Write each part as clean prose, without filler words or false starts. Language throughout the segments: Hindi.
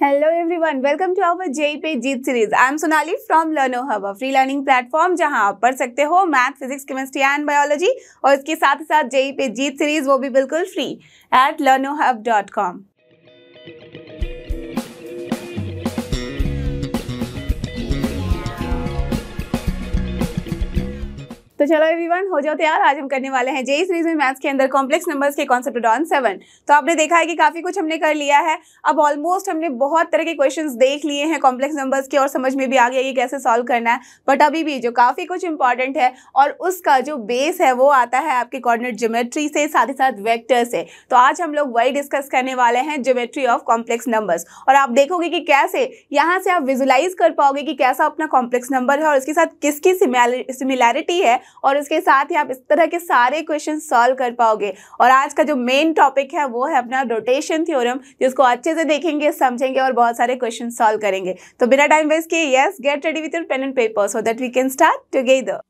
Hello everyone, welcome to our JEE पे जीत series. I am Sonali from Learno Hub, free learning platform जहां आप पढ़ सकते हो math, physics, chemistry and biology और इसके साथ ही साथ JEE पे जीत सीरीज वो भी बिल्कुल फ्री at learnohub.com। तो चलो एवरीवन, हो जाओ तैयार। आज हम करने वाले हैं JEE सीरीज में मैथ्स के अंदर कॉम्प्लेक्स नंबर्स के कॉन्सेप्ट ऑन 7। तो आपने देखा है कि काफी कुछ हमने कर लिया है। अब ऑलमोस्ट हमने बहुत तरह के क्वेश्चंस देख लिए हैं कॉम्प्लेक्स नंबर्स के और समझ में भी आ गया कि कैसे सॉल्व करना है। बट अभी भी जो काफी कुछ इंपॉर्टेंट है और उसका जो बेस है वो आता है आपके कोऑर्डिनेट ज्योमेट्री से, साथ ही साथ वेक्टर से। तो आज हम लोग वही डिस्कस करने वाले हैं, ज्योमेट्री ऑफ कॉम्प्लेक्स नंबर्स। और आप देखोगे कि कैसे यहाँ से आप विजुलाइज कर पाओगे कि कैसा अपना कॉम्प्लेक्स नंबर है और उसके साथ किसकी सिमिलैरिटी है, और उसके साथ ही आप इस तरह के सारे क्वेश्चन सॉल्व कर पाओगे। और आज का जो मेन टॉपिक है वो है अपना रोटेशन थ्योरम, जिसको अच्छे से देखेंगे, समझेंगे और बहुत सारे क्वेश्चन सॉल्व करेंगे। तो बिना टाइम वेस्ट किए, yes, get ready with your pen and paper so that we can start together.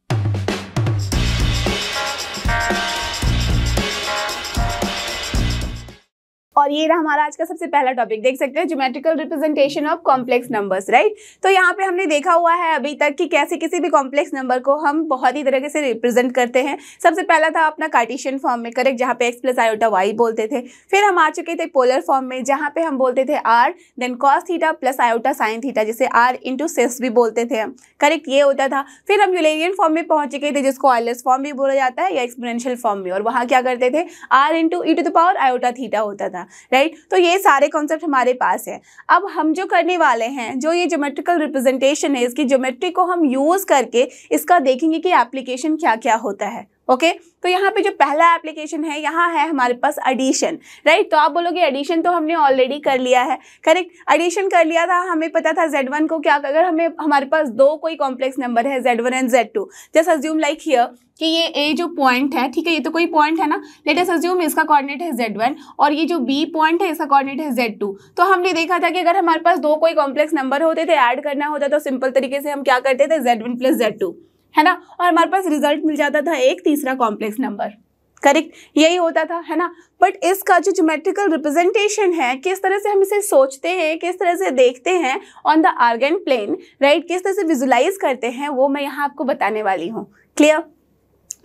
और ये रहा हमारा आज का सबसे पहला टॉपिक, देख सकते हैं geometrical representation of complex numbers, right. तो यहाँ पे हमने देखा हुआ है अभी तक कि कैसे किसी भी कॉम्प्लेक्स नंबर को हम बहुत ही तरीके से रिप्रेजेंट करते हैं। सबसे पहला था अपना कार्टेशियन फॉर्म में, करेक्ट, जहाँ पे x प्लस आयोटा y बोलते थे। फिर हम आ चुके थे पोलर फॉर्म में, जहाँ पे हम बोलते थे r then cos theta plus iota sine theta, जिसे r इंटू सेस भी बोलते थे हम, करेक्ट, ये होता था। फिर हम यूलेरियन फॉर्म में पहुंच चुके थे, जिसको ऑयलर्स फॉर्म भी बोला जाता है या एक्सपोनेंशियल फॉर्म में, और वहाँ क्या करते थे, r into e to the power iota theta होता था, राइट। तो ये सारे कॉन्सेप्ट हमारे पास है। अब हम जो करने वाले हैं, जो ये ज्योमेट्रिकल रिप्रेजेंटेशन है, इसकी ज्योमेट्री को हम यूज करके इसका देखेंगे कि एप्लीकेशन क्या क्या होता है। ओके, तो यहाँ पे जो पहला एप्लीकेशन है, यहाँ है हमारे पास एडिशन, राइट। तो आप बोलोगे एडिशन तो हमने ऑलरेडी कर लिया है, करेक्ट, एडिशन कर लिया था। हमें पता था Z1 को क्या, अगर हमारे पास दो कोई कॉम्प्लेक्स नंबर है Z1 and Z2, just assume like here कि ये A जो पॉइंट है, ठीक है, ये तो कोई पॉइंट है ना, लेट अस अज्यूम इसका कोऑर्डिनेट है Z1 और ये जो B पॉइंट है इसका कोऑर्डिनेट है Z2। तो हमने देखा था कि अगर हमारे पास दो कोई कॉम्प्लेक्स नंबर होते थे, ऐड करना होता तो सिंपल तरीके से हम क्या करते थे, Z1 प्लस Z2, है ना, और हमारे पास रिजल्ट मिल जाता था एक तीसरा कॉम्प्लेक्स नंबर, करेक्ट, यही होता था, है ना। बट इसका जो ज्योमेट्रिकल रिप्रेजेंटेशन है, किस तरह से हम इसे सोचते हैं, किस तरह से देखते हैं on the Argand plane, right, किस तरह से विजुलाइज करते हैं, वो मैं यहाँ आपको बताने वाली हूँ। क्लियर?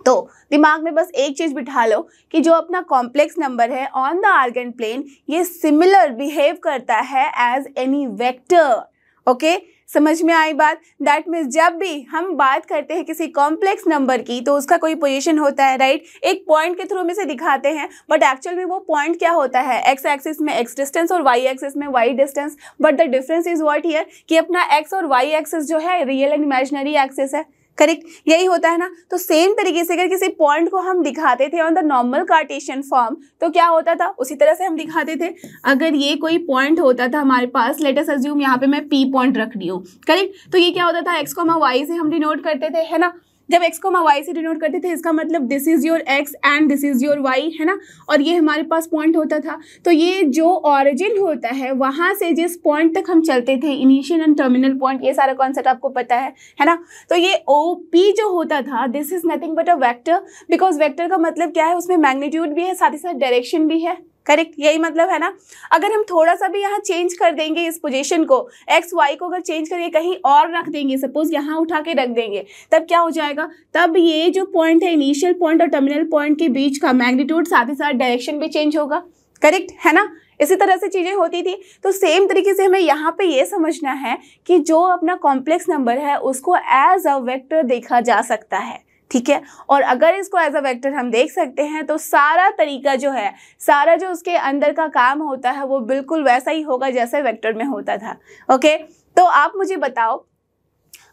तो दिमाग में बस एक चीज बिठा लो कि जो अपना कॉम्प्लेक्स नंबर है ऑन द आर्गन प्लेन, ये सिमिलर बिहेव करता है एज एनी वेक्टर। ओके, समझ में आई बात? दैट मीन्स जब भी हम बात करते हैं किसी कॉम्प्लेक्स नंबर की, तो उसका कोई पोजीशन होता है, राइट, एक पॉइंट के थ्रू में से दिखाते हैं, बट एक्चुअल में वो पॉइंट क्या होता है, एक्स एक्सिस में एक्स डिस्टेंस और वाई एक्सिस में y distance. But the difference is what here कि अपना एक्स और वाई एक्सिस जो है रियल एंड इमेजिनरी एक्सिस है, करेक्ट, यही होता है ना। तो सेम तरीके से अगर किसी पॉइंट को हम दिखाते थे on the normal Cartesian form, तो क्या होता था, उसी तरह से हम दिखाते थे। अगर ये कोई पॉइंट होता था हमारे पास, लेट अस अज्यूम यहाँ पे मैं P पॉइंट रख रही हूँ, करेक्ट, तो ये क्या होता था, x, y से हम डिनोट करते थे, है ना। जब x, y से डिनोट करते थे, इसका मतलब this is your x and this is your y, है ना, और ये हमारे पास पॉइंट होता था। तो ये जो ऑरिजिन होता है, वहां से जिस पॉइंट तक हम चलते थे, इनिशियल एंड टर्मिनल पॉइंट, ये सारा कॉन्सेप्ट आपको पता है ना। तो ये OP जो होता था, this is nothing but a vector, because vector का मतलब क्या है, उसमें मैग्नीट्यूड भी है, साथ ही साथ डायरेक्शन भी है, करेक्ट, यही मतलब है ना। अगर हम थोड़ा सा भी यहाँ चेंज कर देंगे इस पोजीशन को, एक्स वाई को अगर चेंज करके कहीं और रख देंगे, सपोज यहाँ उठा के रख देंगे, तब क्या हो जाएगा, तब ये जो पॉइंट है इनिशियल पॉइंट और टर्मिनल पॉइंट के बीच का मैग्नीट्यूड, साथ ही साथ डायरेक्शन भी चेंज होगा, करेक्ट, है ना। इसी तरह से चीजें होती थी। तो सेम तरीके से हमें यहाँ पे ये समझना है कि जो अपना कॉम्प्लेक्स नंबर है उसको एज अ वेक्टर देखा जा सकता है, ठीक है। और अगर इसको एज अ वेक्टर हम देख सकते हैं, तो सारा तरीका जो है, सारा जो उसके अंदर का काम होता है, वो बिल्कुल वैसा ही होगा जैसे वेक्टर में होता था। ओके, तो आप मुझे बताओ,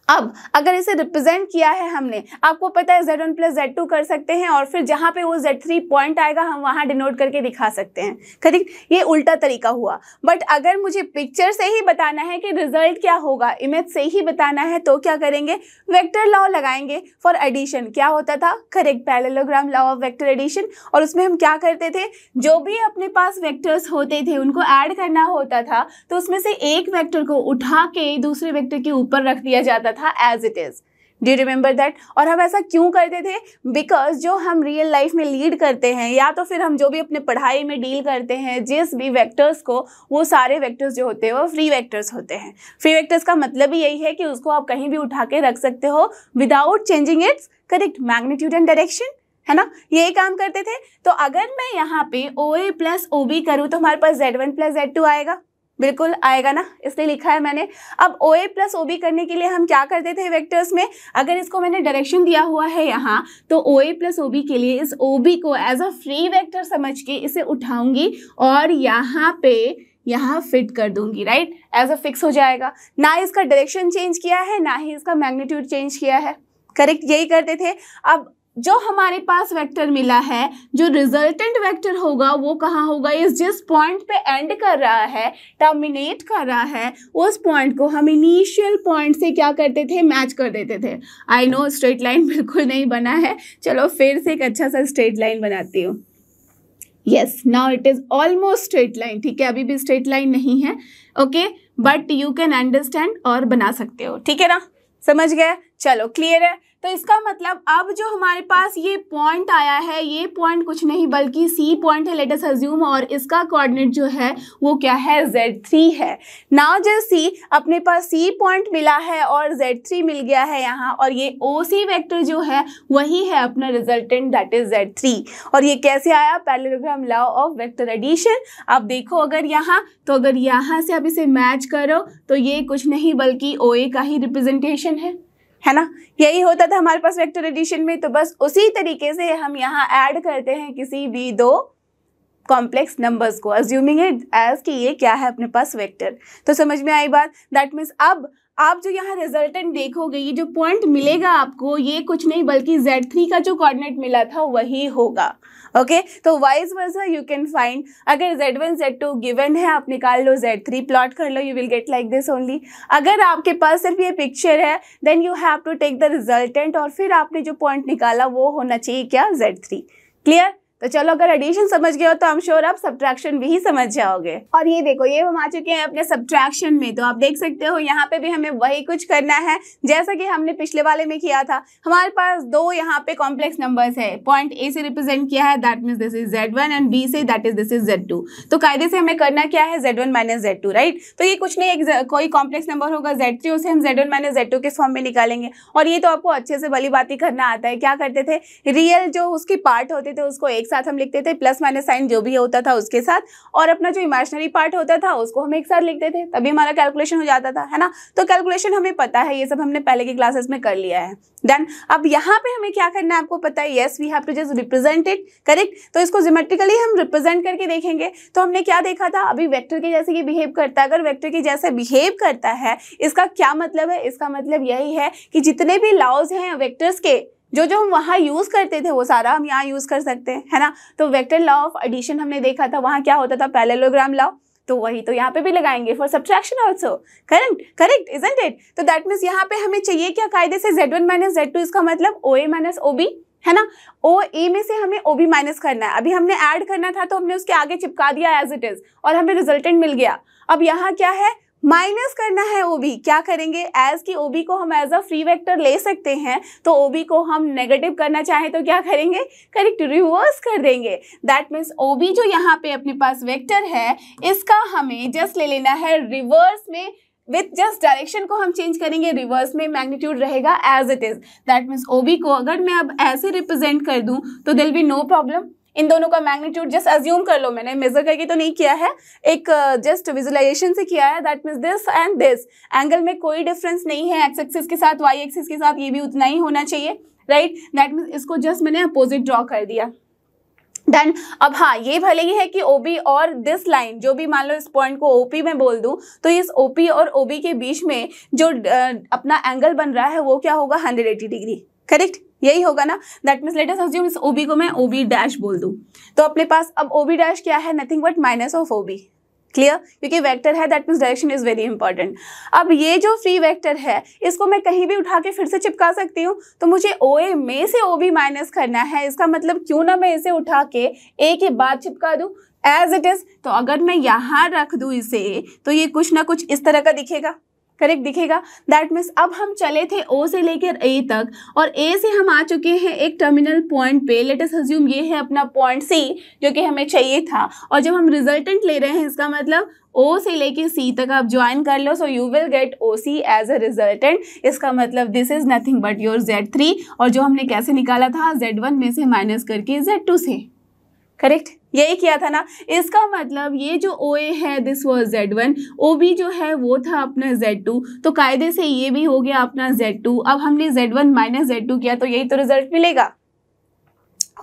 अब अगर इसे रिप्रेजेंट किया है हमने, आपको पता है Z1 प्लस Z2 कर सकते हैं, और फिर जहां पे वो Z3 पॉइंट आएगा हम वहां डिनोट करके दिखा सकते हैं, करेक्ट, ये उल्टा तरीका हुआ। बट अगर मुझे पिक्चर से ही बताना है कि रिजल्ट क्या होगा, इमेज से ही बताना है, तो क्या करेंगे, वेक्टर लॉ लगाएंगे फॉर एडिशन। क्या होता था, correct, parallelogram law of vector addition. और उसमें हम क्या करते थे, जो भी अपने पास वेक्टर्स होते थे उनको ऐड करना होता था, तो उसमें से एक वेक्टर को उठा के दूसरे वेक्टर के ऊपर रख दिया जाता था as it is, do you remember that? और हम ऐसा क्यों करते थे? बिकॉज जो हम रियल लाइफ में लीड करते हैं या तो फिर हम जो भी अपने पढ़ाई में डील करते हैं जिस भी वेक्टर्स को, वो सारे वेक्टर्स जो होते हैं वो फ्री वेक्टर्स होते हैं। फ्री वेक्टर्स का मतलब ही यही है कि उसको आप कहीं भी उठा के रख सकते हो without changing it's correct magnitude and direction, है ना? यही काम करते थे। तो अगर मैं यहाँ पे OA प्लस OB करूँ तो हमारे पास Z1 प्लस Z2 आएगा, बिल्कुल आएगा ना, इसलिए लिखा है मैंने। अब OA प्लस OB करने के लिए हम क्या करते थे वेक्टर्स में, अगर इसको मैंने डायरेक्शन दिया हुआ है यहाँ, तो OA प्लस OB के लिए इस OB को एज अ फ्री वेक्टर समझ के इसे उठाऊंगी और यहाँ फिट कर दूंगी, राइट? एज अ फिक्स हो जाएगा। ना इसका डायरेक्शन चेंज किया है, ना ही इसका मैग्नीट्यूड चेंज किया है, करेक्ट? यही करते थे। अब जो हमारे पास वेक्टर मिला है, जो रिजल्टेंट वेक्टर होगा वो कहाँ होगा? इस जिस पॉइंट पे एंड कर रहा है, टर्मिनेट कर रहा है, उस पॉइंट को हम इनिशियल पॉइंट से क्या करते थे? मैच कर देते थे। आई नो स्ट्रेट लाइन बिल्कुल नहीं बना है, चलो फिर से एक अच्छा सा स्ट्रेट लाइन बनाती हूँ। Yes, now it is almost straight line, ठीक है? अभी भी स्ट्रेट लाइन नहीं है, okay, but you can understand और बना सकते हो, ठीक है ना? समझ गए? चलो क्लियर है। तो इसका मतलब अब जो हमारे पास ये पॉइंट आया है, ये पॉइंट कुछ नहीं बल्कि C पॉइंट है, लेट अस अज्यूम, और इसका कोऑर्डिनेट जो है वो क्या है? Z3 है। नाउ जैसे अपने पास C पॉइंट मिला है और Z3 मिल गया है यहाँ, और ये OC वेक्टर जो है वही है अपना रिजल्टेंट, दैट इज Z3। और ये कैसे आया? Parallelogram law of vector addition. अब देखो अगर यहाँ, तो अगर यहाँ से अब इसे मैच करो तो ये कुछ नहीं बल्कि OA का ही रिप्रेजेंटेशन है ना? यही होता था हमारे पास वेक्टर एडिशन में। तो बस उसी तरीके से हम यहाँ ऐड करते हैं किसी भी दो कॉम्प्लेक्स नंबर्स को, अज्यूमिंग इट एज कि ये क्या है अपने पास वेक्टर। तो समझ में आई बात? दैट मीन्स अब आप जो यहाँ रिजल्टेंट देखोगे, ये जो पॉइंट मिलेगा आपको, ये कुछ नहीं बल्कि Z3 का जो कोऑर्डिनेट मिला था वही होगा, ओके? तो wise versa you can find, अगर Z1 Z2 गिवन है, आप निकाल लो, Z3 प्लॉट कर लो, you will get like this only. अगर आपके पास सिर्फ ये पिक्चर है, then you have to take the resultant और फिर आपने जो पॉइंट निकाला वो होना चाहिए क्या? Z3। क्लियर? तो चलो, अगर एडिशन समझ गए हो तो आई एम श्योर आप सब्ट्रैक्शन भी समझ जाओगे। और ये देखो, ये हम आ चुके हैं अपने सब्ट्रैक्शन में। तो आप देख सकते हो यहाँ पे भी हमें वही कुछ करना है जैसा कि हमने पिछले वाले में किया था। हमारे पास दो यहाँ पे कॉम्प्लेक्स नंबर्स है, पॉइंट A से रिप्रेजेंट किया है, that means this is Z1, and B say that is this is Z2। तो कायदे से हमें करना क्या है? Z1 minus Z2, right? तो ये कुछ नहीं, कोई कॉम्प्लेक्स नंबर होगा Z3, उसे हम Z1 माइनस Z2 के फॉर्म में निकालेंगे। और ये तो आपको अच्छे से भली बात ही करना आता है। क्या करते थे? रियल जो उसके पार्ट होते थे उसको एक साथ हम लिखते थे, प्लस माइनस साइन जो भी होता था उसके साथ, और अपना जो इमेजिनरी पार्ट होता था उसको हम एक साथ लिखते थे, तभी हमारा कैलकुलेशन हो जाता था, है ना? तो कैलकुलेशन हमें पता है, ये सब हमने पहले की क्लासेस में कर लिया है। देन अब यहाँ पे हमें क्या करना है आपको पता है? Yes, we have to just represent it, correct? तो इसको ज्योमेट्रिकली हम रिप्रेजेंट करके देखेंगे। तो हमने क्या देखा था? अभी वेक्टर के जैसे कि बिहेव करता है। अगर वेक्टर के जैसे बिहेव करता है, इसका क्या मतलब है? इसका मतलब यही है कि जितने भी लॉज हैं वेक्टर्स के, जो जो हम वहाँ यूज करते थे वो सारा हम यहाँ यूज कर सकते हैं, है ना? तो वेक्टर लॉ ऑफ एडिशन हमने देखा था, वहाँ क्या होता था? Parallelogram law. तो वही तो यहाँ पे भी लगाएंगे for subtraction also, correct isn't it? तो दैट मीन्स यहाँ पे हमें चाहिए क्या कायदे से? Z1 माइनस Z2, इसका मतलब OA माइनस OB, है ना? OA में से हमें OB माइनस करना है। अभी हमने ऐड करना था तो हमने उसके आगे चिपका दिया एज इट इज और हमें रिजल्टेंट मिल गया। अब यहाँ क्या है? माइनस करना है OB। क्या करेंगे? एज की OB को हम एज अ फ्री वेक्टर ले सकते हैं, तो OB को हम नेगेटिव करना चाहें तो क्या करेंगे? करेक्ट, रिवर्स कर देंगे। दैट मीन्स OB जो यहाँ पे अपने पास वेक्टर है, इसका हमें जस्ट ले लेना है रिवर्स में, विथ जस्ट डायरेक्शन को हम चेंज करेंगे, रिवर्स में मैग्नीट्यूड रहेगा as it is. That means OB को अगर मैं अब ऐसे रिप्रेजेंट कर दूं तो there will be no problem. इन दोनों का मैग्नीट्यूड जस्ट अज्यूम कर लो, मैंने मेजर करके तो नहीं किया है, एक जस्ट विजुअलाइजेशन से किया है। That means this and this angle में कोई डिफरेंस नहीं है, एक्स एक्सिस के साथ वाई एक्सिस के साथ ये भी उतना ही होना चाहिए, राइट? दैट मीन्स इसको जस्ट मैंने अपोजिट ड्रॉ कर दिया। देन अब हाँ, ये भले ही है कि OB और दिस लाइन, जो भी मान लो इस पॉइंट को OP में बोल दूं, तो इस OP और OB के बीच में जो अपना एंगल बन रहा है वो क्या होगा? 180 डिग्री, करेक्ट? यही होगा ना? That means late us assume इस OB को मैं OB डैश बोल दूं, तो अपने पास अब OB डैश क्या है? Nothing but minus of OB। Clear? क्योंकि वेक्टर है, that means direction is very important. अब ये जो फ्री वेक्टर है, इसको मैं कहीं भी उठा के फिर से चिपका सकती हूँ, तो मुझे OA में से OB माइनस करना है। इसका मतलब क्यों ना मैं इसे उठा के A के बाद चिपका दूँ एज इट इज। तो अगर मैं यहाँ रख दूँ इसे, तो ये कुछ ना कुछ इस तरह का दिखेगा, करेक्ट दिखेगा। दैट मीन्स अब हम चले थे ओ से लेकर ए तक और ए से हम आ चुके हैं एक टर्मिनल पॉइंट पे। लेट अस अज्यूम ये है अपना पॉइंट सी जो कि हमें चाहिए था, और जब हम रिजल्टेंट ले रहे हैं इसका मतलब ओ से लेके सी तक आप ज्वाइन कर लो, so you will get O C as a resultant. इसका मतलब this is nothing but your Z3, और जो हमने कैसे निकाला था Z1 में से माइनस करके Z2 से, करेक्ट यही किया था ना। इसका मतलब ये जो OA है दिस वाज Z1, OB जो है वो था अपना Z2, तो कायदे से ये भी हो गया अपना Z2। अब हमने Z1 माइनस Z2 किया तो यही तो रिजल्ट मिलेगा,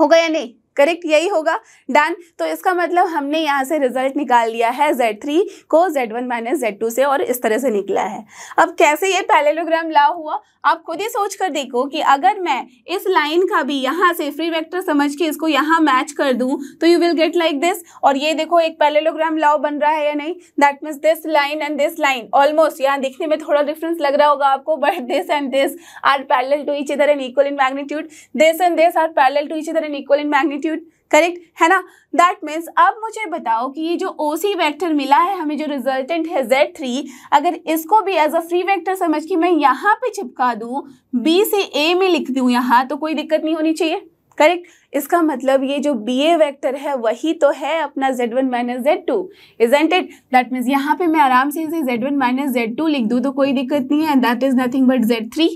होगा या नहीं? करेक्ट यही होगा। डन। तो इसका मतलब हमने यहाँ से रिजल्ट निकाल लिया है Z3 को Z1 माइनस Z2 से, और इस तरह से निकला है। अब कैसे ये पैरेललोग्राम लॉ हुआ आप खुद ही सोच कर देखो कि अगर मैं इस लाइन का भी यहाँ से फ्री वेक्टर समझ के इसको यहाँ मैच कर दूं तो you will get like this. और ये देखो एक पैरेललोग्राम लॉ बन रहा है या नहीं? That means this line and this line almost, यहाँ दिखने में थोड़ा डिफरेंस लग रहा होगा आपको, but this and this are parallel to each other and equal in magnitude. This and this are parallel to each other and equal in magnitude, correct है ना। दैट मीन्स अब मुझे बताओ कि ये जो OC वेक्टर मिला है हमें, जो रिजल्टेंट है Z3, अगर इसको भी एज अ फ्री वेक्टर समझ के मैं यहाँ पे चिपका दूँ, B से A में लिख दूँ यहाँ, तो कोई दिक्कत नहीं होनी चाहिए, करेक्ट। इसका मतलब ये जो BA वेक्टर है वही तो है अपना Z1 minus Z2, isn't it? That means यहाँ पे मैं आराम से इसे Z1 माइनस Z2 लिख दूँ तो कोई दिक्कत नहीं है, that is nothing but Z3।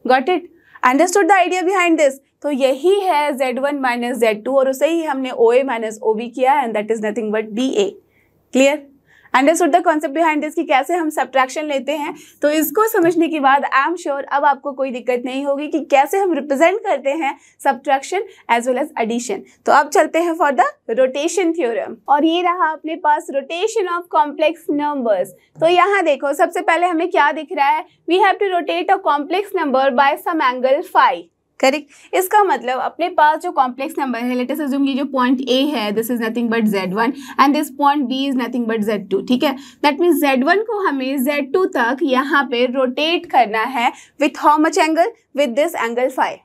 Got it? Understood the idea behind this? तो यही है Z1 माइनस Z2 और उसे ही हमने OA माइनस OB किया and that is nothing but BA। Clear? Understood the concept behind this कि कैसे हम सब्ट्रैक्शन लेते हैं। तो इसको समझने के बाद आई एम श्योर अब आपको कोई दिक्कत नहीं होगी कि कैसे हम रिप्रेजेंट करते हैं subtraction as well as addition. तो अब चलते हैं फॉर द रोटेशन थ्योरम, और ये रहा अपने पास रोटेशन ऑफ कॉम्प्लेक्स नंबर्स। तो यहाँ देखो सबसे पहले हमें क्या दिख रहा है, we have to rotate a complex number by some angle phi, correct. इसका मतलब अपने पास जो कॉम्प्लेक्स नंबर है, लेट अस अज्यूम ये जो पॉइंट A है this is nothing but Z1 and this point B is nothing but Z2, ठीक है। दैट मीन्स Z1 को हमें Z2 तक यहाँ पे रोटेट करना है with how much angle, with this angle phi.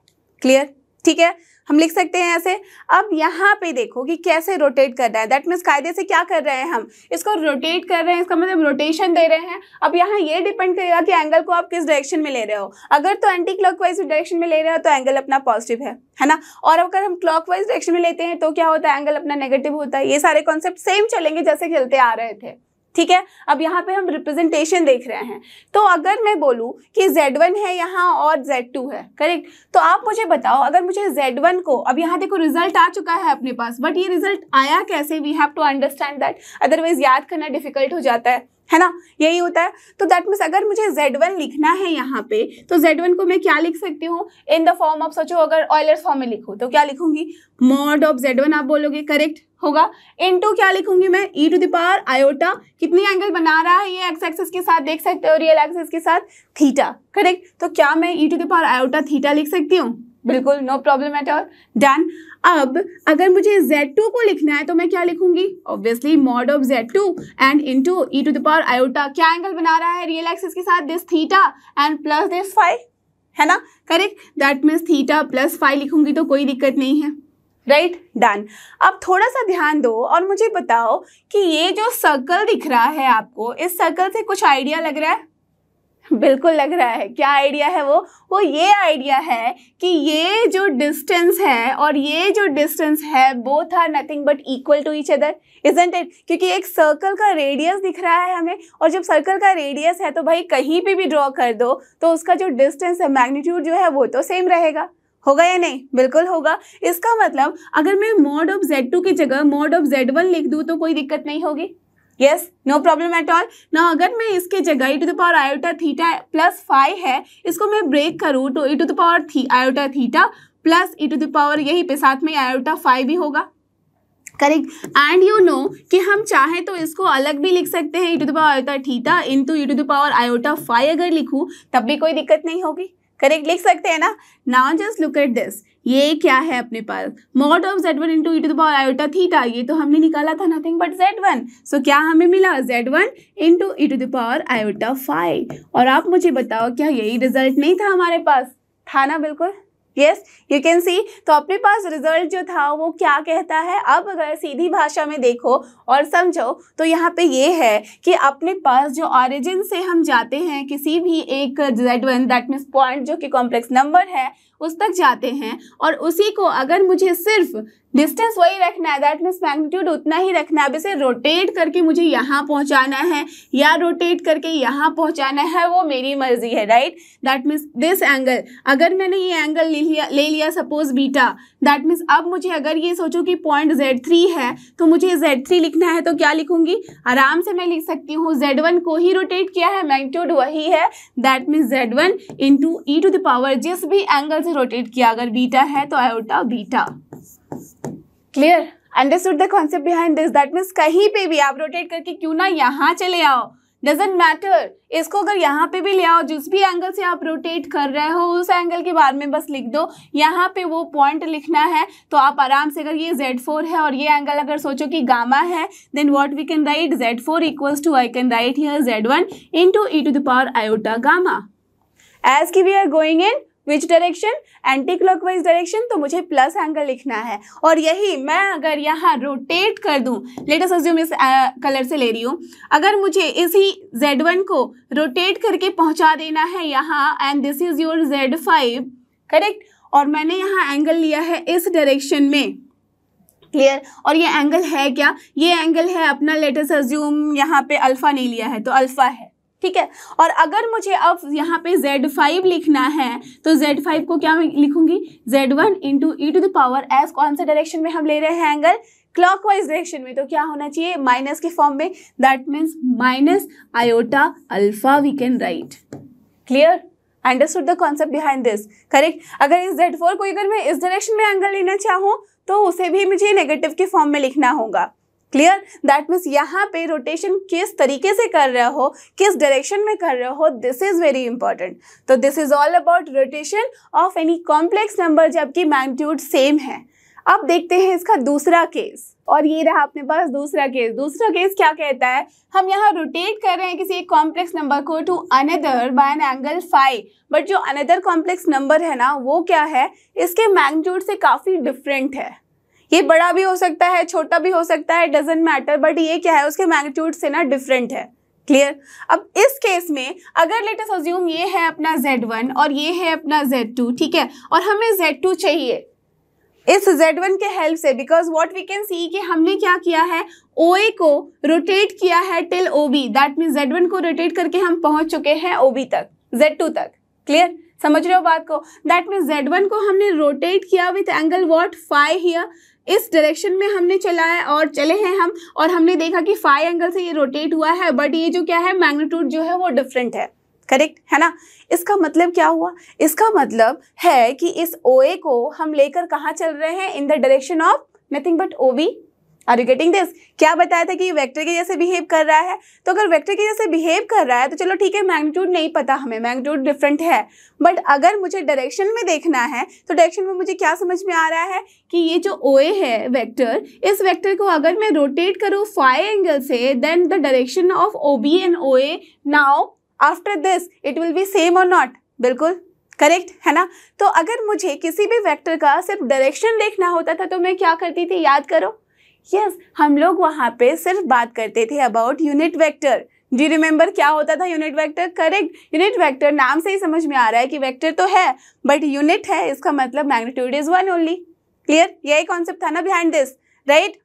Clear? ठीक है, हम लिख सकते हैं ऐसे। अब यहाँ पे देखो कि कैसे रोटेट कर रहा है, दैट मीन्स कायदे से क्या कर रहे हैं हम, इसको रोटेट कर रहे हैं, इसका मतलब रोटेशन दे रहे हैं। अब यहाँ ये डिपेंड करेगा कि एंगल को आप किस डायरेक्शन में ले रहे हो। अगर तो एंटी क्लॉकवाइज डायरेक्शन में ले रहे हो तो एंगल अपना पॉजिटिव है ना, और अगर हम क्लॉकवाइज डायरेक्शन में लेते हैं तो क्या होता है, एंगल अपना नेगेटिव होता है। ये सारे कॉन्सेप्ट सेम चलेंगे जैसे चलते आ रहे थे, ठीक है। अब यहाँ पे हम रिप्रेजेंटेशन देख रहे हैं, तो अगर मैं बोलूँ कि Z1 है यहाँ और Z2 है, करेक्ट, तो आप मुझे बताओ अगर मुझे Z1 को, अब यहाँ देखो रिजल्ट आ चुका है अपने पास, बट ये रिजल्ट आया कैसे, we have to understand that, otherwise याद करना डिफिकल्ट हो जाता है ना, यही होता है। तो दैट मीन्स अगर मुझे Z1 लिखना है यहाँ पे, तो Z1 को मैं क्या लिख सकती हूँ इन द फॉर्म ऑफ, सोचो अगर ऑयलर्स फॉर्म में लिखूँ तो क्या लिखूंगी, मॉड ऑफ Z1 आप बोलोगे, करेक्ट होगा, इनटू क्या लिखूंगी मैं, e to the power iota, कितनी एंगल बना रहा है ये एक्स एक्सिस के साथ, देख सकते हो रियल एक्सिस के साथ, थीटा, करेक्ट। तो क्या मैं e to the power iota theta लिख सकती हूँ? बिल्कुल, no problem at all, done. अब अगर मुझे Z2 को लिखना है तो मैं क्या लिखूंगी, obviously mod of Z2 and into e to the power iota, क्या एंगल बना रहा है रियल एक्सिस के साथ, this theta and plus this phi, है ना, correct. That means theta plus phi लिखूंगी तो कोई दिक्कत नहीं है, राइट, डन। अब थोड़ा सा ध्यान दो और मुझे बताओ कि ये जो सर्कल दिख रहा है आपको, इस सर्कल से कुछ आइडिया लग रहा है? बिल्कुल लग रहा है। क्या आइडिया है वो ये आइडिया है कि ये जो डिस्टेंस है और ये जो डिस्टेंस है both are nothing but equal to each other, isn't it? क्योंकि एक सर्कल का रेडियस दिख रहा है हमें, और जब सर्कल का रेडियस है तो भाई कहीं पे भी ड्रॉ कर दो तो उसका जो डिस्टेंस है, मैग्नीट्यूड जो है वो तो सेम रहेगा, होगा या नहीं? बिल्कुल होगा। इसका मतलब अगर मैं मॉड ऑफ Z2 की जगह मॉड ऑफ Z1 लिख दूँ तो कोई दिक्कत नहीं होगी, yes, no problem at all ना। अगर मैं इसके जगह e to the power iota theta plus phi है, इसको मैं ब्रेक करूँ तो e to the power iota theta plus e to the power यहीं पे साथ में आयोटा फाई भी होगा, करेक्ट। एंड यू नो कि हम चाहें तो इसको अलग भी लिख सकते हैं, e to the power iota theta into e to the power iota phi अगर लिखूँ तब भी कोई दिक्कत नहीं होगी, करेक्ट, लिख सकते हैं ना। Now just look at this, ये क्या है अपने पास, mod of Z1 into e to the power iota theta, ये तो हमने निकाला था नथिंग बट Z1, सो क्या हमें मिला Z1 into e to the power iota phi. और आप मुझे बताओ क्या यही रिजल्ट नहीं था हमारे पास, था ना? बिल्कुल, यस यू कैन सी। तो अपने पास रिजल्ट जो था वो क्या कहता है, अब अगर सीधी भाषा में देखो और समझो तो यहाँ पे ये है कि अपने पास जो ऑरिजिन से हम जाते हैं किसी भी एक Z1 दैट मीन्स पॉइंट जो कि कॉम्प्लेक्स नंबर है उस तक जाते हैं, और उसी को अगर मुझे सिर्फ डिस्टेंस वही रखना है दैट मीन्स मैग्नीट्यूड उतना ही रखना है, अब इसे रोटेट करके मुझे यहाँ पहुँचाना है या रोटेट करके यहाँ पहुँचाना है वो मेरी मर्जी है, right. That means this angle, अगर मैंने ये एंगल ले लिया सपोज बीटा, दैट मीन्स अब मुझे अगर ये सोचो कि पॉइंट Z3 है तो मुझे Z3 लिखना है तो क्या लिखूंगी, आराम से मैं लिख सकती हूँ Z1 को ही रोटेट किया है, मैग्नीट्यूड वही है, that means Z1 into e to the power जिस भी एंगल से रोटेट किया, अगर बीटा है तो iota beta. Clear, understood the concept behind this. That means कहीं पे भी आप रोटेट करके क्यों ना यहाँ चले आओ, डजेंट मैटर, इसको अगर यहाँ पे भी ले आओ, जिस भी एंगल से आप रोटेट कर रहे हो उस एंगल के बारे में बस लिख दो, यहाँ पे वो पॉइंट लिखना है तो आप आराम से, अगर ये Z4 है और ये एंगल अगर सोचो कि गामा है, then what we can write, Z4 equals to I can write here Z1 into e to the power iota gamma. As की we are going in which direction, anti clockwise direction, तो मुझे प्लस एंगल लिखना है, और यही मैं अगर यहाँ रोटेट कर दूँ, लेट अस अज्यूम इस कलर से ले रही हूँ, अगर मुझे इसी Z1 को रोटेट करके पहुँचा देना है यहाँ, and this is your Z5 correct, और मैंने यहाँ एंगल लिया है इस डायरेक्शन में, क्लियर, और ये एंगल है क्या, ये एंगल है अपना, लेट अस अज्यूम यहाँ पे अल्फा नहीं लिया है तो अल्फा है, ठीक है। और अगर मुझे अब यहाँ पे Z5 लिखना है तो Z5 को क्या मैं लिखूंगी, Z1 into e to the power, as कौन से डायरेक्शन में हम ले रहे हैं एंगल, क्लॉकवाइज डायरेक्शन में, तो क्या होना चाहिए माइनस के फॉर्म में, that means minus iota alpha we can write. Clear, understood the concept behind this, correct. अगर इस Z4 को अगर मैं इस डायरेक्शन में एंगल लेना चाहूँ तो उसे भी मुझे नेगेटिव के फॉर्म में लिखना होगा, क्लियर। दैट मीन्स यहाँ पे रोटेशन किस तरीके से कर रहे हो, किस डायरेक्शन में कर रहे हो, दिस इज वेरी इंपॉर्टेंट। तो this is all about rotation of any complex number जबकि मैग्नीट्यूड सेम है। अब देखते हैं इसका दूसरा केस, और ये रहा अपने पास दूसरा केस। दूसरा केस क्या कहता है, हम यहाँ रोटेट कर रहे हैं किसी एक कॉम्प्लेक्स नंबर को to another by an angle phi, but जो अनदर कॉम्प्लेक्स नंबर है ना वो क्या है, इसके मैग्नीट्यूड से काफ़ी डिफरेंट है, ये बड़ा भी हो सकता है छोटा भी हो सकता है, डजेंट मैटर, बट ये क्या है उसके मैग्नीट्यूड से ना डिफरेंट है, क्लियर। अब इस केस में अगर लेट अस अज्यूम ये है अपना Z1 और ये है अपना Z2, ठीक है, और हमें Z2 चाहिए इस Z1 के हेल्प से, because what we can see कि हमने क्या किया है, OA को रोटेट किया है till OB, that means Z1 को रोटेट करके हम पहुंच चुके हैं OB तक, Z2 तक, क्लियर, समझ रहे हो बात को। दैट मीन्स Z1 को हमने रोटेट किया with angle what phi here, इस डायरेक्शन में हमने चला है और चले हैं हम, और हमने देखा कि फाई एंगल से ये रोटेट हुआ है, बट ये जो क्या है मैग्नीट्यूड जो है वो डिफरेंट है, करेक्ट है ना। इसका मतलब क्या हुआ, इसका मतलब है कि इस OA को हम लेकर कहाँ चल रहे हैं, in the direction of nothing but OB। Are you getting this? क्या बताया था कि ये वेक्टर के जैसे बिहेव कर रहा है, तो अगर वेक्टर के जैसे बिहेव कर रहा है तो चलो ठीक है, मैग्नीट्यूड नहीं पता हमें, मैग्नीट्यूड डिफरेंट है, बट अगर मुझे डायरेक्शन में देखना है तो डायरेक्शन में मुझे क्या समझ में आ रहा है कि ये जो OA है वेक्टर, इस वेक्टर को अगर मैं रोटेट करूँ फाई एंगल से, then the direction of OB and OA now after this it will be same और नॉट, बिल्कुल करेक्ट है ना। तो अगर मुझे किसी भी वेक्टर का सिर्फ डायरेक्शन देखना होता था तो मैं क्या करती थी, याद करो, यस हम लोग वहाँ पे सिर्फ बात करते थे about unit vector. Do you remember क्या होता था unit vector, correct. Unit vector नाम से ही समझ में आ रहा है कि वेक्टर तो है बट यूनिट है, इसका मतलब मैग्नीट्यूड इज 1 ओनली, क्लियर, यही कॉन्सेप्ट था ना बिहाइंड दिस, राइट।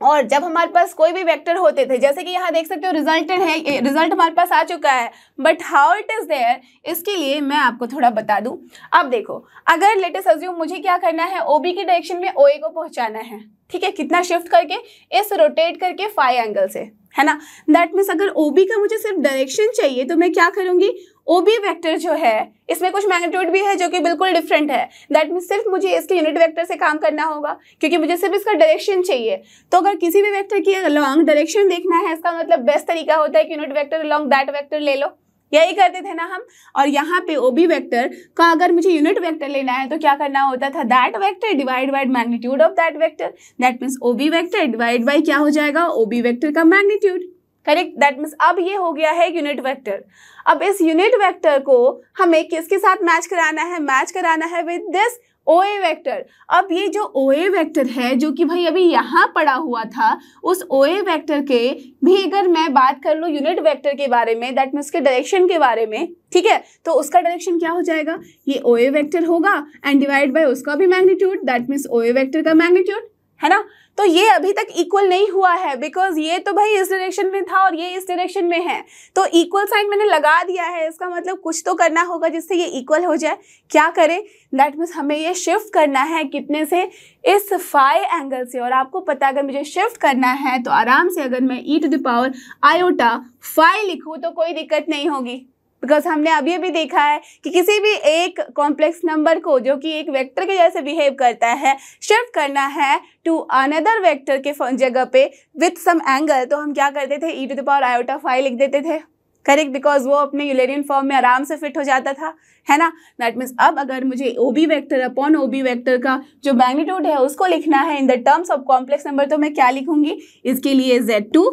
और जब हमारे पास कोई भी वेक्टर होते थे, जैसे कि यहाँ देख सकते हो रिजल्टेड है, रिजल्ट हमारे पास आ चुका है, but how it is there इसके लिए मैं आपको थोड़ा बता दूं। अब देखो, अगर लेट अस अज्यूम मुझे क्या करना है, OB की डायरेक्शन में OA को पहुंचाना है, ठीक है, कितना शिफ्ट करके, इस रोटेट करके फाई एंगल से, है ना। दैट मीन्स अगर OB का मुझे सिर्फ डायरेक्शन चाहिए तो मैं क्या करूंगी, OB वेक्टर जो है इसमें कुछ मैग्नीट्यूड भी है जो कि बिल्कुल डिफरेंट है, दैट मीन्स सिर्फ मुझे इसके यूनिट वेक्टर से काम करना होगा क्योंकि मुझे सिर्फ इसका डायरेक्शन चाहिए। तो अगर किसी भी वेक्टर की अलॉन्ग डायरेक्शन देखना है, इसका मतलब बेस्ट तरीका होता है कि unit vector along that vector ले लो, यही करते थे ना हम। और यहाँ पे OB वेक्टर का अगर मुझे यूनिट वेक्टर लेना है तो क्या करना होता था, that vector divide by magnitude of that vector, that means OB vector divide by क्या हो जाएगा, OB वेक्टर का मैग्नीट्यूड, करेक्ट, दैट मीन्स अब ये हो गया है यूनिट वेक्टर। अब इस यूनिट वेक्टर को हमें किसके साथ मैच कराना है, मैच कराना है विद दिस OA वेक्टर। अब ये जो OA वेक्टर है जो कि भाई अभी यहाँ पड़ा हुआ था, उस OA वेक्टर के भी अगर मैं बात कर लूँ यूनिट वेक्टर के बारे में, दैट मीन्स के डायरेक्शन के बारे में, ठीक है, तो उसका डायरेक्शन क्या हो जाएगा, ये OA वेक्टर होगा एंड डिवाइड बाय उसका भी magnitude, that means OA vector का मैग्नीट्यूड, है ना। तो ये अभी तक इक्वल नहीं हुआ है बिकॉज ये तो भाई इस डायरेक्शन में था और ये इस डायरेक्शन में है, तो इक्वल साइन मैंने लगा दिया है, इसका मतलब कुछ तो करना होगा जिससे ये इक्वल हो जाए। क्या करें, दैट मीन्स हमें ये शिफ्ट करना है कितने से, इस फाई एंगल से। और आपको पता है अगर मुझे शिफ्ट करना है तो आराम से अगर मैं e⁻i फाई लिखूँ तो कोई दिक्कत नहीं होगी, बिकॉज हमने अभी अभी देखा है कि किसी भी एक कॉम्प्लेक्स नंबर को जो कि एक वेक्टर के जैसे बिहेव करता है, शिफ्ट करना है टू अनदर वेक्टर के जगह पे विथ सम एंगल, तो हम क्या करते थे, e⁻i लिख देते थे, करेक्ट, बिकॉज वो अपने यूलेरियन फॉर्म में आराम से फिट हो जाता था, है ना। दैट मीन्स अब अगर मुझे OB vector upon OB vector का जो मैग्नीट्यूड है उसको लिखना है in the terms of complex number, तो मैं क्या लिखूंगी, इसके लिए Z2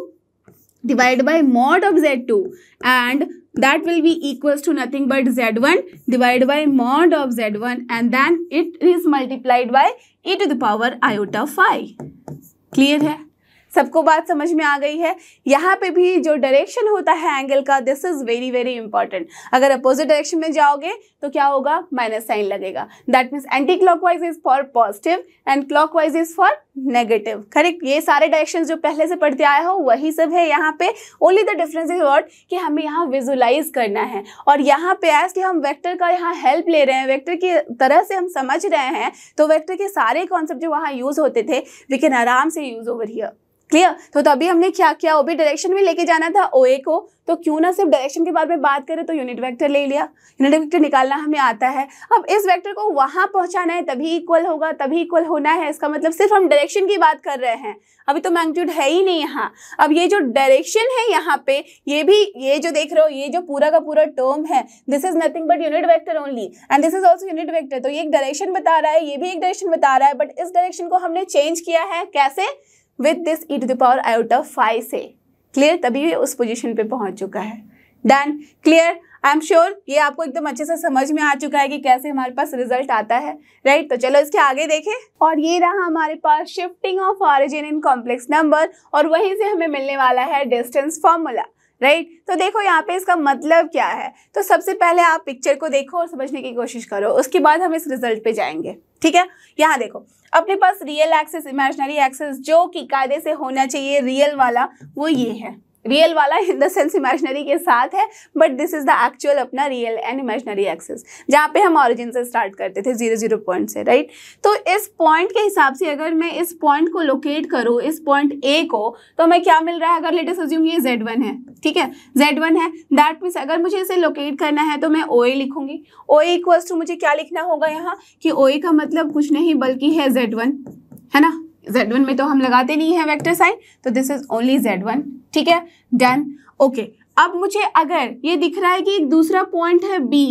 divide by mod of Z2 and that will be equals to nothing but Z1 divided by mod of Z1 and then it is multiplied by e⁻i. Clear है, सबको बात समझ में आ गई है। यहाँ पे भी जो डायरेक्शन होता है एंगल का, this is very very important. अगर अपोजिट डायरेक्शन में जाओगे तो क्या होगा, माइनस साइन लगेगा, that means anti clockwise is for positive and clockwise is for negative, correct. ये सारे डायरेक्शन जो पहले से पढ़ते आए हो वही सब है यहाँ पे, only the difference is what कि हमें यहाँ विजुलाइज करना है। और यहाँ पे एज कि हम वेक्टर का यहाँ हेल्प ले रहे हैं, वेक्टर की तरह से हम समझ रहे हैं, तो वेक्टर के सारे कॉन्सेप्ट जो वहाँ यूज होते थे वी कैन आराम से यूज ओवर हियर। क्लियर, तो तभी हमने क्या किया, OB डायरेक्शन में लेके जाना था OA को, तो क्यों ना सिर्फ डायरेक्शन के बारे में बात करें, तो यूनिट वेक्टर ले लिया, यूनिट वेक्टर निकालना हमें आता है। अब इस वेक्टर को वहां पहुंचाना है तभी इक्वल होगा, तभी इक्वल होना है, इसका मतलब सिर्फ हम डायरेक्शन की बात कर रहे हैं, अभी तो मैग्नीट्यूड है ही नहीं यहाँ। अब ये जो डायरेक्शन है यहाँ पे, ये भी, ये जो देख रहे हो, ये जो पूरा का पूरा टर्म है, this is nothing but unit vector only and this is also unit vector. तो ये एक डायरेक्शन बता रहा है, ये भी एक डायरेक्शन बता रहा है, बट इस डायरेक्शन को हमने चेंज किया है, कैसे, विद दिस e⁻i से। क्लियर, तभी ये उस पोजीशन पे पहुंच चुका है। Done, clear, I am sure ये आपको एकदम अच्छे से समझ में आ चुका है कि कैसे हमारे पास रिजल्ट आता है, राइट। तो चलो इसके आगे देखें, और ये रहा हमारे पास shifting of origin in complex number, और वहीं से हमें मिलने वाला है डिस्टेंस फॉर्मूला, राइट। तो देखो यहाँ पे इसका मतलब क्या है, तो सबसे पहले आप पिक्चर को देखो और समझने की कोशिश करो, उसके बाद हम इस रिजल्ट पे जाएंगे, ठीक है। यहाँ देखो अपने पास रियल एक्सिस, इमेजिनरी एक्सिस, जो कि कायदे से होना चाहिए रियल वाला, वो ये है, रियल वाला इन द सेंस इमेजिनरी के साथ है, but this is the actual अपना रियल एंड इमेजिनरी एक्सिस, जहाँ पे हम ऑरिजिन से स्टार्ट करते थे 0 पॉइंट से, राइट। तो इस पॉइंट के हिसाब से अगर मैं इस पॉइंट को लोकेट करूँ, इस पॉइंट A को, तो मैं क्या मिल रहा है, अगर लेट अस अज्यूम ये Z1 है, ठीक है, Z1 है, दैट मीन्स अगर मुझे इसे लोकेट करना है तो मैं OA लिखूंगी। OA इक्वल्स टू मुझे क्या लिखना होगा यहाँ, कि OA का मतलब कुछ नहीं बल्कि है Z1, है ना। Z1 में तो हम लगाते नहीं है वेक्टर साइन, तो दिस इज ओनली Z1, ठीक है, डन, ओके। अब मुझे अगर ये दिख रहा है कि एक दूसरा पॉइंट है B,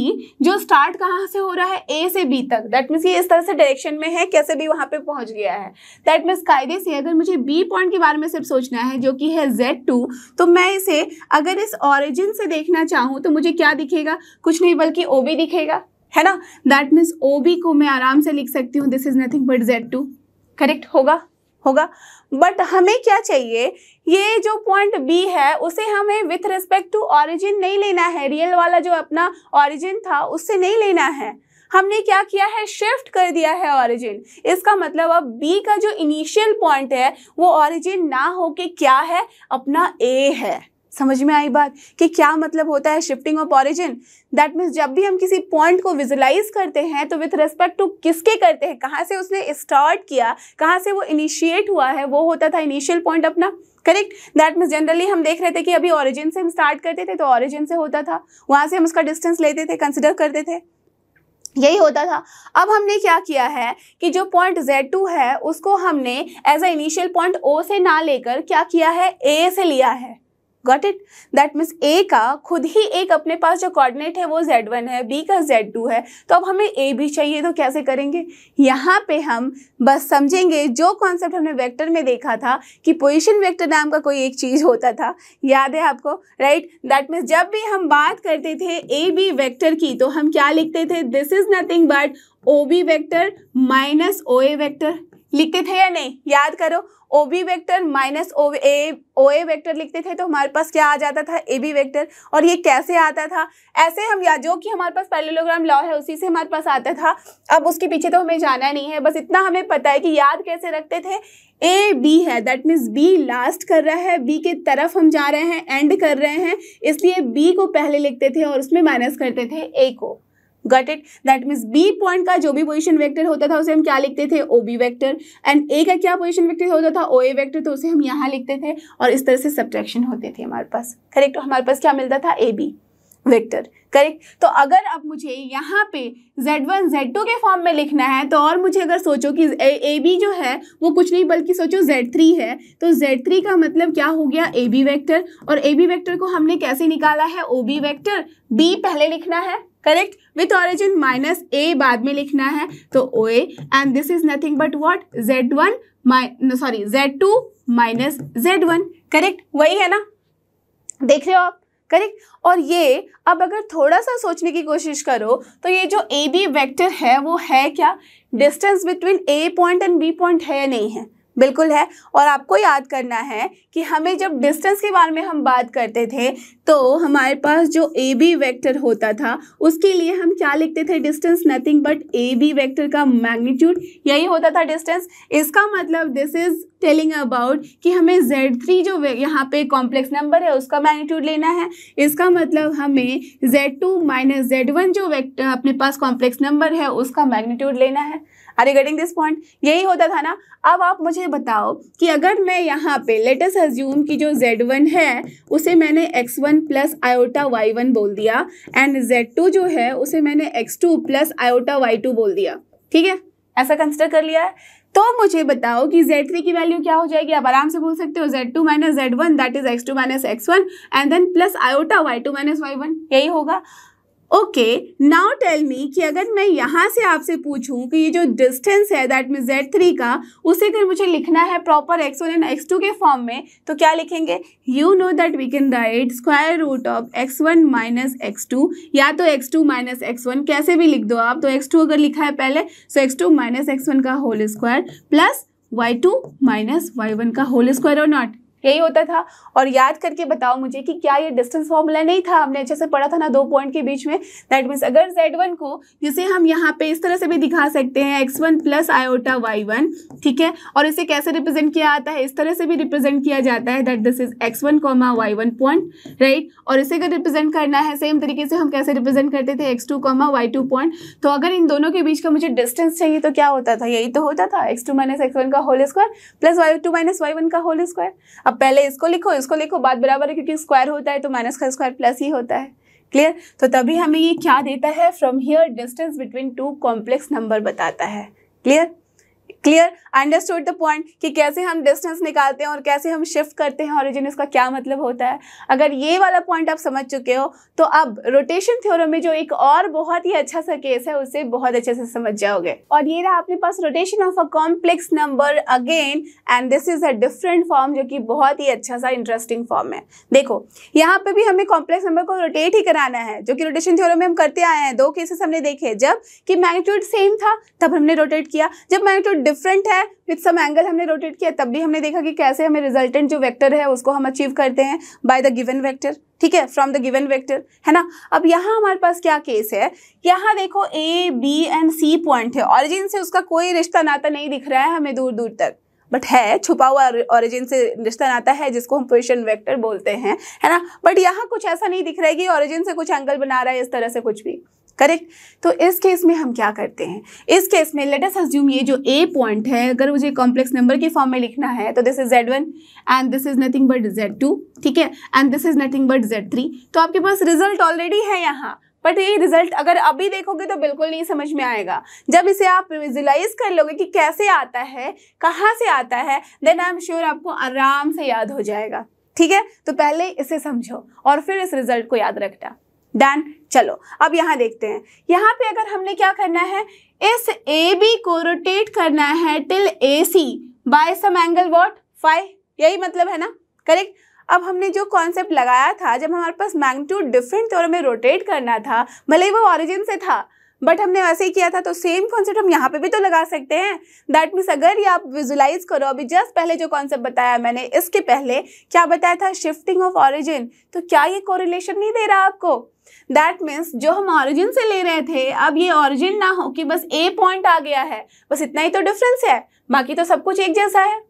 जो स्टार्ट कहाँ से हो रहा है, A से B तक, दैट मीन्स ये इस तरह से डायरेक्शन में है, कैसे भी वहां पे पहुंच गया है, दैट मीन्स कायदे से अगर मुझे B पॉइंट के बारे में सिर्फ सोचना है जो कि है Z2, तो मैं इसे अगर इस ऑरिजिन से देखना चाहूँ तो मुझे क्या दिखेगा, कुछ नहीं बल्कि OB दिखेगा, है ना। दैट मीन्स OB को मैं आराम से लिख सकती हूँ, this is nothing but Z2, correct होगा, बट हमें क्या चाहिए, ये जो पॉइंट B है उसे हमें विथ रिस्पेक्ट टू ऑरिजिन नहीं लेना है, रियल वाला जो अपना ऑरिजिन था उससे नहीं लेना है, हमने क्या किया है, शिफ्ट कर दिया है ऑरिजिन। इसका मतलब अब B का जो इनिशियल पॉइंट है वो ऑरिजिन ना हो के क्या है, अपना A है। समझ में आई बात कि क्या मतलब होता है shifting of origin. That means जब भी हम किसी पॉइंट को विजुलाइज करते हैं तो विथ रिस्पेक्ट टू किसके करते हैं, कहाँ से उसने स्टार्ट किया, कहाँ से वो इनिशिएट हुआ है, वो होता था इनिशियल पॉइंट अपना, करेक्ट। दैट मीन्स जनरली हम देख रहे थे कि अभी ऑरिजिन से हम स्टार्ट करते थे तो ऑरिजिन से होता था, वहाँ से हम उसका डिस्टेंस लेते थे, कंसिडर करते थे, यही होता था। अब हमने क्या किया है कि जो पॉइंट Z2 है उसको हमने as a initial point O से ना लेकर क्या किया है, A से लिया है। Got it. दैट मीन्स ए का खुद ही एक अपने पास जो कोऑर्डिनेट है वो z1 है, बी का z2 है, तो अब हमें ए भी चाहिए, तो कैसे करेंगे? यहाँ पे हम बस समझेंगे जो कॉन्सेप्ट हमने वेक्टर में देखा था कि पोजीशन वेक्टर नाम का कोई एक चीज होता था, याद है आपको, राइट? दैट मीन्स जब भी हम बात करते थे ए बी वेक्टर की तो हम क्या लिखते थे? This is nothing but O B vector minus O A vector लिखते थे या नहीं? याद करो, O B vector minus O A vector लिखते थे तो हमारे पास क्या आ जाता था? A B vector. और ये कैसे आता था? ऐसे हम या जो कि हमारे पास पैरेललोग्राम लॉ है उसी से हमारे पास आता था। अब उसके पीछे तो हमें जाना नहीं है, बस इतना हमें पता है कि याद कैसे रखते थे? ए बी है, दैट मीन्स बी लास्ट कर रहा है, बी की तरफ हम जा रहे हैं, एंड कर रहे हैं, इसलिए बी को पहले लिखते थे और उसमें माइनस करते थे ए को। Got it? That means B point का जो भी पोजीशन वेक्टर होता था उसे हम क्या लिखते थे? O B vector. And A का क्या पोजीशन वेक्टर होता था? ओ ए वेक्टर, तो उसे हम यहाँ लिखते थे और इस तरह से सब्ट्रैक्शन होते थे हमारे पास। करेक्ट? तो हमारे पास क्या मिलता था? A B vector. करेक्ट? तो अगर अब मुझे यहाँ पे z1 z2 के फॉर्म में लिखना है तो और मुझे अगर सोचो कि ए बी जो है वो कुछ नहीं बल्कि सोचो z3 है, तो z3 का मतलब क्या हो गया? A B vector. और ए बी वेक्टर को हमने कैसे निकाला है? ओ बी वेक्टर। बी पहले लिखना है, correct, with origin minus A बाद में लिखना है, तो O A, and this is nothing but what? z2 minus z1। Correct? वही है ना? देख रहे हो आप? करेक्ट? और ये अब अगर थोड़ा सा सोचने की कोशिश करो तो ये जो ए बी वेक्टर है वो है क्या? Distance between A point and B point है या नहीं है? बिल्कुल है। और आपको याद करना है कि हमें जब डिस्टेंस के बारे में हम बात करते थे तो हमारे पास जो ए बी वेक्टर होता था उसके लिए हम क्या लिखते थे? Distance nothing but A B vector का मैग्नीट्यूड, यही होता था डिस्टेंस। इसका मतलब दिस इज टेलिंग अबाउट कि हमें z3 जो यहाँ पे कॉम्प्लेक्स नंबर है उसका मैग्नीट्यूड लेना है। इसका मतलब हमें z2 माइनस z1 जो वेक्टर अपने पास कॉम्प्लेक्स नंबर है उसका मैग्नीट्यूड लेना है। Are you getting this point? यही होता था ना। अब आप मुझे बताओ कि अगर मैं यहाँ पे लेट अस अज्यूम कि जो z1 है उसे मैंने x1 प्लस आयोटा y1 बोल दिया एंड z2 जो है उसे मैंने x2 प्लस आयोटा y2 बोल दिया, ठीक है? ऐसा कंसिडर कर लिया है। तो मुझे बताओ कि z3 की वैल्यू क्या हो जाएगी? आप आराम से बोल सकते हो z2 minus z1 that is x2 minus x1 and then plus iota y2 minus y1, यही होगा। ओके, नाउ टेल मी कि अगर मैं यहाँ से आपसे पूछूं कि ये जो डिस्टेंस है दैट मीन z3 का उसे अगर मुझे लिखना है प्रॉपर x1 एंड x2 के फॉर्म में तो क्या लिखेंगे? You know that we can write square root of x1 minus x2 या तो x2 माइनस x1, कैसे भी लिख दो आप। तो x2 अगर लिखा है पहले सो x2 माइनस x1 का whole square plus y2 minus y1 का होल स्क्वायर और नॉट, यही होता था। और याद करके बताओ मुझे कि क्या ये डिस्टेंस फॉर्मूला नहीं था? हमने अच्छे से पढ़ा था ना, दो पॉइंट के बीच में। दैट मीन्स अगर z1 को जिसे हम यहाँ पे इस तरह से भी दिखा सकते हैं x1 प्लस आयोटा y1, ठीक है, और इसे कैसे रिप्रेजेंट किया जाता है? इस तरह से भी रिप्रेजेंट किया जाता है that this is x1 comma y1 point, right. और इसे अगर रिप्रेजेंट करना है सेम तरीके से हम कैसे रिप्रेजेंट करते थे? x2 comma y2 point. तो अगर इन दोनों के बीच का मुझे डिस्टेंस चाहिए तो क्या होता था? यही तो होता था x2 माइनस x1 का whole square plus y2 minus y1 का होल स्क्वायर। अब पहले इसको लिखो, बात बराबर है क्योंकि स्क्वायर होता है तो माइनस का स्क्वायर प्लस ही होता है। क्लियर? तो तभी हमें ये क्या देता है? From here distance between two complex number बताता है। क्लियर? अंडरस्टूड द पॉइंट कि कैसे हम डिस्टेंस निकालते हैं और कैसे हम शिफ्ट करते हैं ओरिजिन, इसका क्या मतलब होता है। अगर ये वाला पॉइंट आप समझ चुके हो तो अब रोटेशन थ्योरम में जो एक और बहुत ही अच्छा सा केस है उसे बहुत अच्छे से समझ जाओगे। और ये रहा अपने पास rotation of a complex number again and this is a different form जो कि बहुत ही अच्छा सा इंटरेस्टिंग फॉर्म है। देखो यहाँ पे भी हमें कॉम्प्लेक्स नंबर को रोटेट ही कराना है जो कि रोटेशन थ्योरम में हम करते आए हैं। दो केसेस हमने देखे, जब कि मैग्नीट्यूड सेम था तब हमने रोटेट किया, जब मैग्नीट्यूड डिफरेंट है विथ सम एंगल हमने रोटेट किया, तब भी हमने देखा कि कैसे हमें रिजल्टेंट जो वेक्टर है उसको हम अचीव करते हैं बाय द गिवन वेक्टर, ठीक है, फ्रॉम द गिवन वेक्टर, है ना। अब यहाँ हमारे पास क्या केस है? यहाँ देखो A B and C point है, ऑरिजिन से उसका कोई रिश्ता नाता नहीं दिख रहा है हमें दूर दूर तक, बट है छुपा हुआ ऑरिजिन से रिश्ता नाता है जिसको हम पोजीशन वेक्टर बोलते हैं, है ना। बट यहाँ कुछ ऐसा नहीं दिख रहा है कि ऑरिजिन से कुछ एंगल बना रहा है इस तरह से कुछ भी, करेक्ट। तो इस केस में हम क्या करते हैं? इस केस में लेट अस अज्यूम ये जो ए पॉइंट है अगर मुझे कॉम्प्लेक्स नंबर के फॉर्म में लिखना है तो this is z1 and this is nothing but z2, ठीक है, and this is nothing but z3। तो आपके पास रिजल्ट ऑलरेडी है यहाँ, बट ये रिजल्ट अगर अभी देखोगे तो बिल्कुल नहीं समझ में आएगा। जब इसे आप विजुलाइज कर लोगे कि कैसे आता है, कहाँ से आता है, देन आई एम श्योर आपको आराम से याद हो जाएगा। ठीक है, तो पहले इसे समझो और फिर इस रिजल्ट को याद रखना। डन। चलो अब यहाँ देखते हैं, यहाँ पे अगर हमने क्या करना है, इस ए बी को रोटेट करना है till A C by some angle what, phi, यही मतलब है ना, करेक्ट। अब हमने जो कॉन्सेप्ट लगाया था, जब हमारे पास मैग्नीट्यूड डिफरेंट और हमें रोटेट करना था, भले ही वो ऑरिजिन से था बट हमने वैसे ही किया था, तो सेम कॉन्सेप्ट हम यहाँ पे भी तो लगा सकते हैं। दैट मीन्स अगर ये आप विजुलाइज करो, अभी जस्ट पहले जो कॉन्सेप्ट बताया मैंने, इसके पहले क्या बताया था, शिफ्टिंग ऑफ ऑरिजिन, तो क्या ये कोरिलेशन नहीं दे रहा आपको? दैट मीन्स जो हम ऑरिजिन से ले रहे थे, अब ये ऑरिजिन ना हो कि बस ए पॉइंट आ गया है, बस इतना ही तो डिफरेंस है, बाकी तो सब कुछ एक जैसा है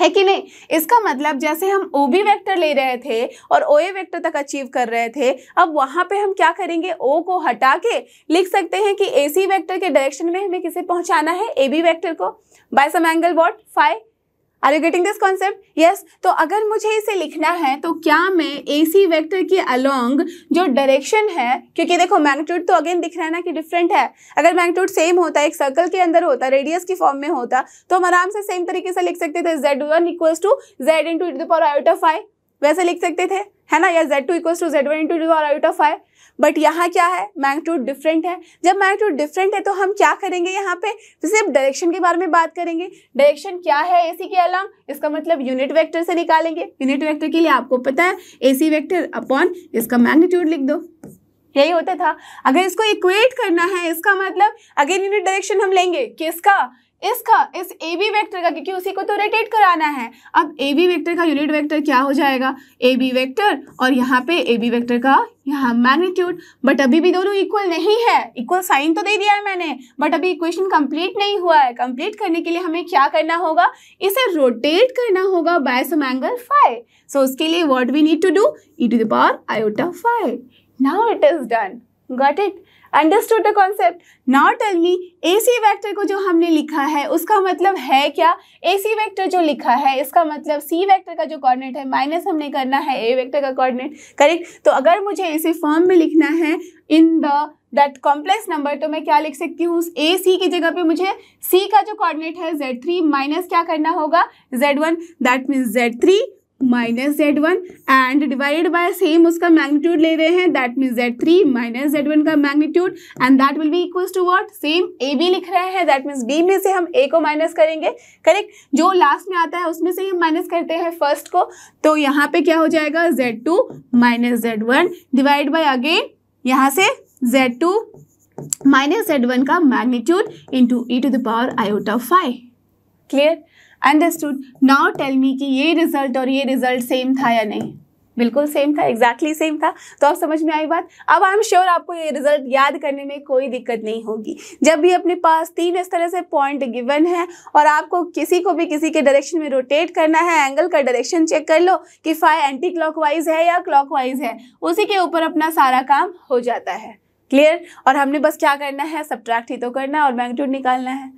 कि नहीं। इसका मतलब जैसे हम ओ बी वेक्टर ले रहे थे और ओ ए वेक्टर तक अचीव कर रहे थे, अब वहां पे हम क्या करेंगे, ओ को हटा के लिख सकते हैं कि ए सी वेक्टर के डायरेक्शन में हमें किसे पहुंचाना है, ए बी वेक्टर को, by some angle what, phi. Are you getting this concept? Yes. तो अगर मुझे इसे लिखना है तो क्या मैं ए सी वेक्टर के अलोंग जो डायरेक्शन है, क्योंकि देखो मैग्नीट्यूड तो अगेन दिख रहा है ना कि डिफरेंट है, अगर मैग्नीट्यूड सेम होता, एक सर्कल के अंदर होता, रेडियस की फॉर्म में होता, तो हम आराम से सेम तरीके से लिख सकते थे, z1 equals to z into e to the power iota phi, वैसे लिख सकते थे, है ना, या z2 equals to z1 into e to the power iota phi. But यहाँ क्या है, मैग्नीट्यूड डिफरेंट है। जब मैग्नीट्यूड डिफरेंट है तो हम क्या करेंगे, यहाँ पे सिर्फ डायरेक्शन के बारे में बात करेंगे। डायरेक्शन क्या है एसी के अलोंग, इसका मतलब यूनिट वेक्टर से निकालेंगे। यूनिट वेक्टर के लिए आपको पता है एसी वेक्टर अपॉन इसका मैग्नीट्यूड लिख दो, यही होता था। अगर इसको इक्वेट करना है, इसका मतलब अगेन यूनिट डायरेक्शन हम लेंगे, किसका, इसका, इस ए बी वेक्टर का, क्योंकि उसी को तो रोटेट कराना है। अब ए बी वेक्टर का यूनिट वेक्टर क्या हो जाएगा, ए बी वेक्टर, और यहाँ पे ए बी वेक्टर का यहाँ मैग्नीट्यूड। बट अभी भी दोनों इक्वल नहीं है, इक्वल साइन तो दे दिया है मैंने, बट अभी इक्वेशन कंप्लीट नहीं हुआ है। कंप्लीट करने के लिए हमें क्या करना होगा, इसे रोटेट करना होगा by some angle phi. So उसके लिए what we need to do, e to the power iota phi. Now it is done, got it, understood the concept. Now tell me, AC vector को जो हमने लिखा है उसका मतलब है क्या, AC वेक्टर जो लिखा है इसका मतलब C वेक्टर का जो कोऑर्डिनेट है माइनस हमने करना है A वेक्टर का कोऑर्डिनेट, करेक्ट। तो अगर मुझे इसे फॉर्म में लिखना है इन दैट कॉम्प्लेक्स नंबर, तो मैं क्या लिख सकती हूँ, उस AC की जगह पे मुझे C का जो कोऑर्डिनेट है Z3 माइनस क्या करना होगा, Z1, that means Z3 minus Z1 and divided by same उसका मैग्नीट्यूड ले रहे हैं, that means Z3 minus Z1 का magnitude, and that will be equals to what, same AB लिख रहे हैं, दैट मीन्स B में से हम A को माइनस करेंगे, करेक्ट। जो लास्ट में आता है उसमें से ही हम माइनस करते हैं फर्स्ट को, तो यहाँ पे क्या हो जाएगा, Z2 minus Z1 divide by again यहाँ से Z2 माइनस Z1 का magnitude into e to the power iota phi. Clear, understood. Now tell me कि ये रिजल्ट और ये रिजल्ट सेम था या नहीं, बिल्कुल सेम था, एग्जैक्टली सेम था। तो अब समझ में आई बात। अब आई एम श्योर आपको ये रिजल्ट याद करने में कोई दिक्कत नहीं होगी। जब भी अपने पास 3 इस तरह से पॉइंट गिवन है और आपको किसी को भी किसी के डायरेक्शन में रोटेट करना है, एंगल का डायरेक्शन चेक कर लो कि फाई एंटी क्लॉकवाइज है या क्लॉकवाइज है, उसी के ऊपर अपना सारा काम हो जाता है। क्लियर, और हमने बस क्या करना है, सब्ट्रैक्ट ही तो करना है और मैग्नीट्यूड निकालना है।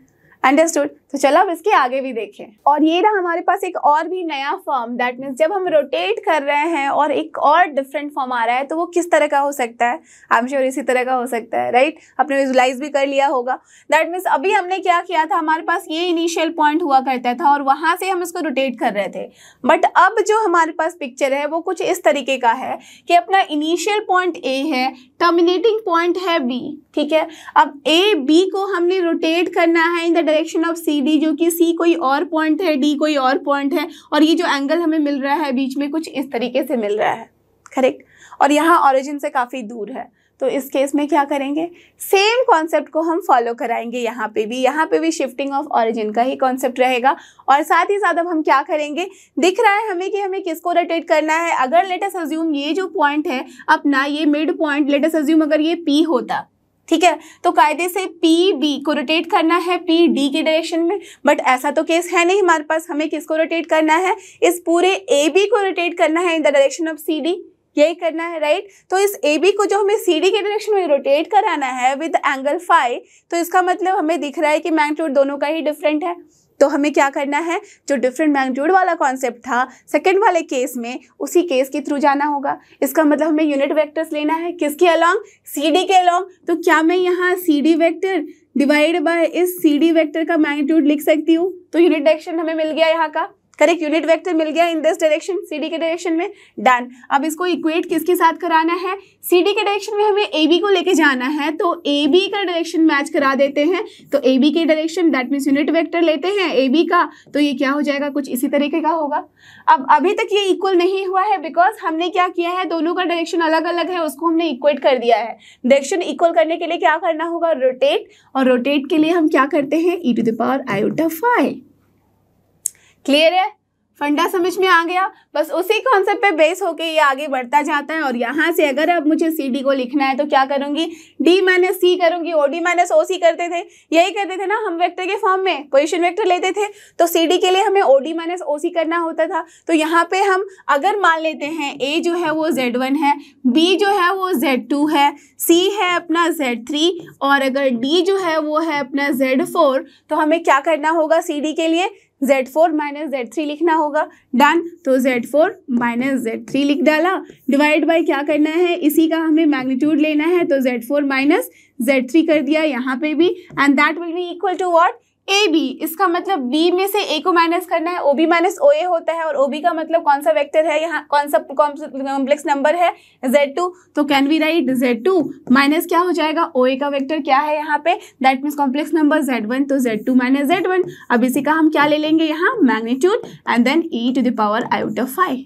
अंडरस्टूड। तो चलो अब इसके आगे भी देखें। और ये रहा हमारे पास एक और भी नया फॉर्म, दैट मीन्स जब हम रोटेट कर रहे हैं और एक और डिफरेंट फॉर्म आ रहा है, तो वो किस तरह का हो सकता है, आई एम श्योर इसी तरह का हो सकता है, राइट। आपने विजुलाइज भी कर लिया होगा। दैट मीन्स अभी हमने क्या किया था, हमारे पास ये इनिशियल पॉइंट हुआ करता था और वहां से हम इसको रोटेट कर रहे थे। बट अब जो हमारे पास पिक्चर है वो कुछ इस तरीके का है कि अपना इनिशियल पॉइंट A है, टर्मिनेटिंग पॉइंट है B, ठीक है। अब A B को हमने रोटेट करना है इन द डायरेक्शन ऑफ CD, जो कि C कोई और पॉइंट है, D कोई और पॉइंट है, और ये जो एंगल हमें मिल रहा है बीच में कुछ इस तरीके से मिल रहा है, करेक्ट। और यहाँ ऑरिजिन से काफ़ी दूर है, तो इस केस में क्या करेंगे, सेम कॉन्सेप्ट को हम फॉलो कराएंगे। यहाँ पे भी शिफ्टिंग ऑफ ऑरिजिन का ही कॉन्सेप्ट रहेगा। और साथ ही साथ अब हम क्या करेंगे, दिख रहा है हमें कि हमें किसको रोटेट करना है। अगर लेट अस अज्यूम ये जो पॉइंट है अपना, ये mid point, late us assume अगर ये P होता, ठीक है, तो कायदे से PB को रोटेट करना है PD के डायरेक्शन में। बट ऐसा तो केस है नहीं हमारे पास, हमें किसको रोटेट करना है, इस पूरे AB को रोटेट करना है इन द डायरेक्शन ऑफ CD, यही करना है, राइट। तो इस AB को जो हमें CD के डायरेक्शन में रोटेट कराना है विद एंगल फाई, तो इसका मतलब हमें दिख रहा है कि मैग्नीट्यूड दोनों का ही डिफरेंट है। तो हमें क्या करना है, जो डिफरेंट मैग्नीट्यूड वाला कॉन्सेप्ट था सेकंड वाले केस में, उसी केस के थ्रू जाना होगा। इसका मतलब हमें यूनिट वेक्टर्स लेना है, किसके अलोंग, CD के अलोंग। तो क्या मैं यहाँ CD वेक्टर डिवाइड बाय इस CD वेक्टर का मैग्नीट्यूड लिख सकती हूँ, तो यूनिट डायरेक्शन हमें मिल गया यहाँ का, करेक्ट, यूनिट वेक्टर मिल गया इन दिस डायरेक्शन, CD के डायरेक्शन में, डन। अब इसको इक्वेट किसके साथ कराना है, CD के डायरेक्शन में हमें AB को लेके जाना है, तो AB का डायरेक्शन मैच करा देते हैं। तो AB के direction that means unit vector लेते हैं AB का, तो ये क्या हो जाएगा, कुछ इसी तरीके का होगा। अब अभी तक ये इक्वल नहीं हुआ है बिकॉज हमने क्या किया है, दोनों का डायरेक्शन अलग अलग है, उसको हमने इक्वेट कर दिया है। डायरेक्शन इक्वल करने के लिए क्या करना होगा, रोटेट, और रोटेट के लिए हम क्या करते हैं, e⁵ क्लियर है, फंडा समझ में आ गया। बस उसी कॉन्सेप्ट पे बेस होके ये आगे बढ़ता जाता है। और यहाँ से अगर अब मुझे CD को लिखना है तो क्या करूँगी, D माइनस C करूँगी, OD माइनस OC करते थे, यही करते थे ना हम वेक्टर के फॉर्म में, पोजीशन वेक्टर लेते थे, तो CD के लिए हमें OD माइनस OC करना होता था। तो यहाँ पे हम अगर मान लेते हैं A जो है वो Z1 है, B जो है वो Z2 है, C है अपना Z3, और अगर D जो है वो है अपना Z4, तो हमें क्या करना होगा, CD के लिए Z4 माइनस Z3 लिखना होगा, डन। तो Z4 माइनस Z3 लिख डाला, डिवाइड बाय क्या करना है, इसी का हमें मैग्नीट्यूड लेना है, तो Z4 माइनस Z3 कर दिया यहाँ पे भी, and that will be equal to what, AB। इसका मतलब B में से A को माइनस करना है, OB माइनस OA होता है, और OB का मतलब कौन सा वेक्टर है, यहाँ कौन सा कॉम्प्लेक्स नंबर है, Z2। तो can we write Z2 minus क्या हो जाएगा, OA का वेक्टर क्या है यहाँ पे, that means complex number Z1, तो Z2 माइनस Z1। अब इसी का हम क्या ले लेंगे यहाँ, मैग्नीट्यूड, एंड देन e⁵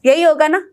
यही होगा ना।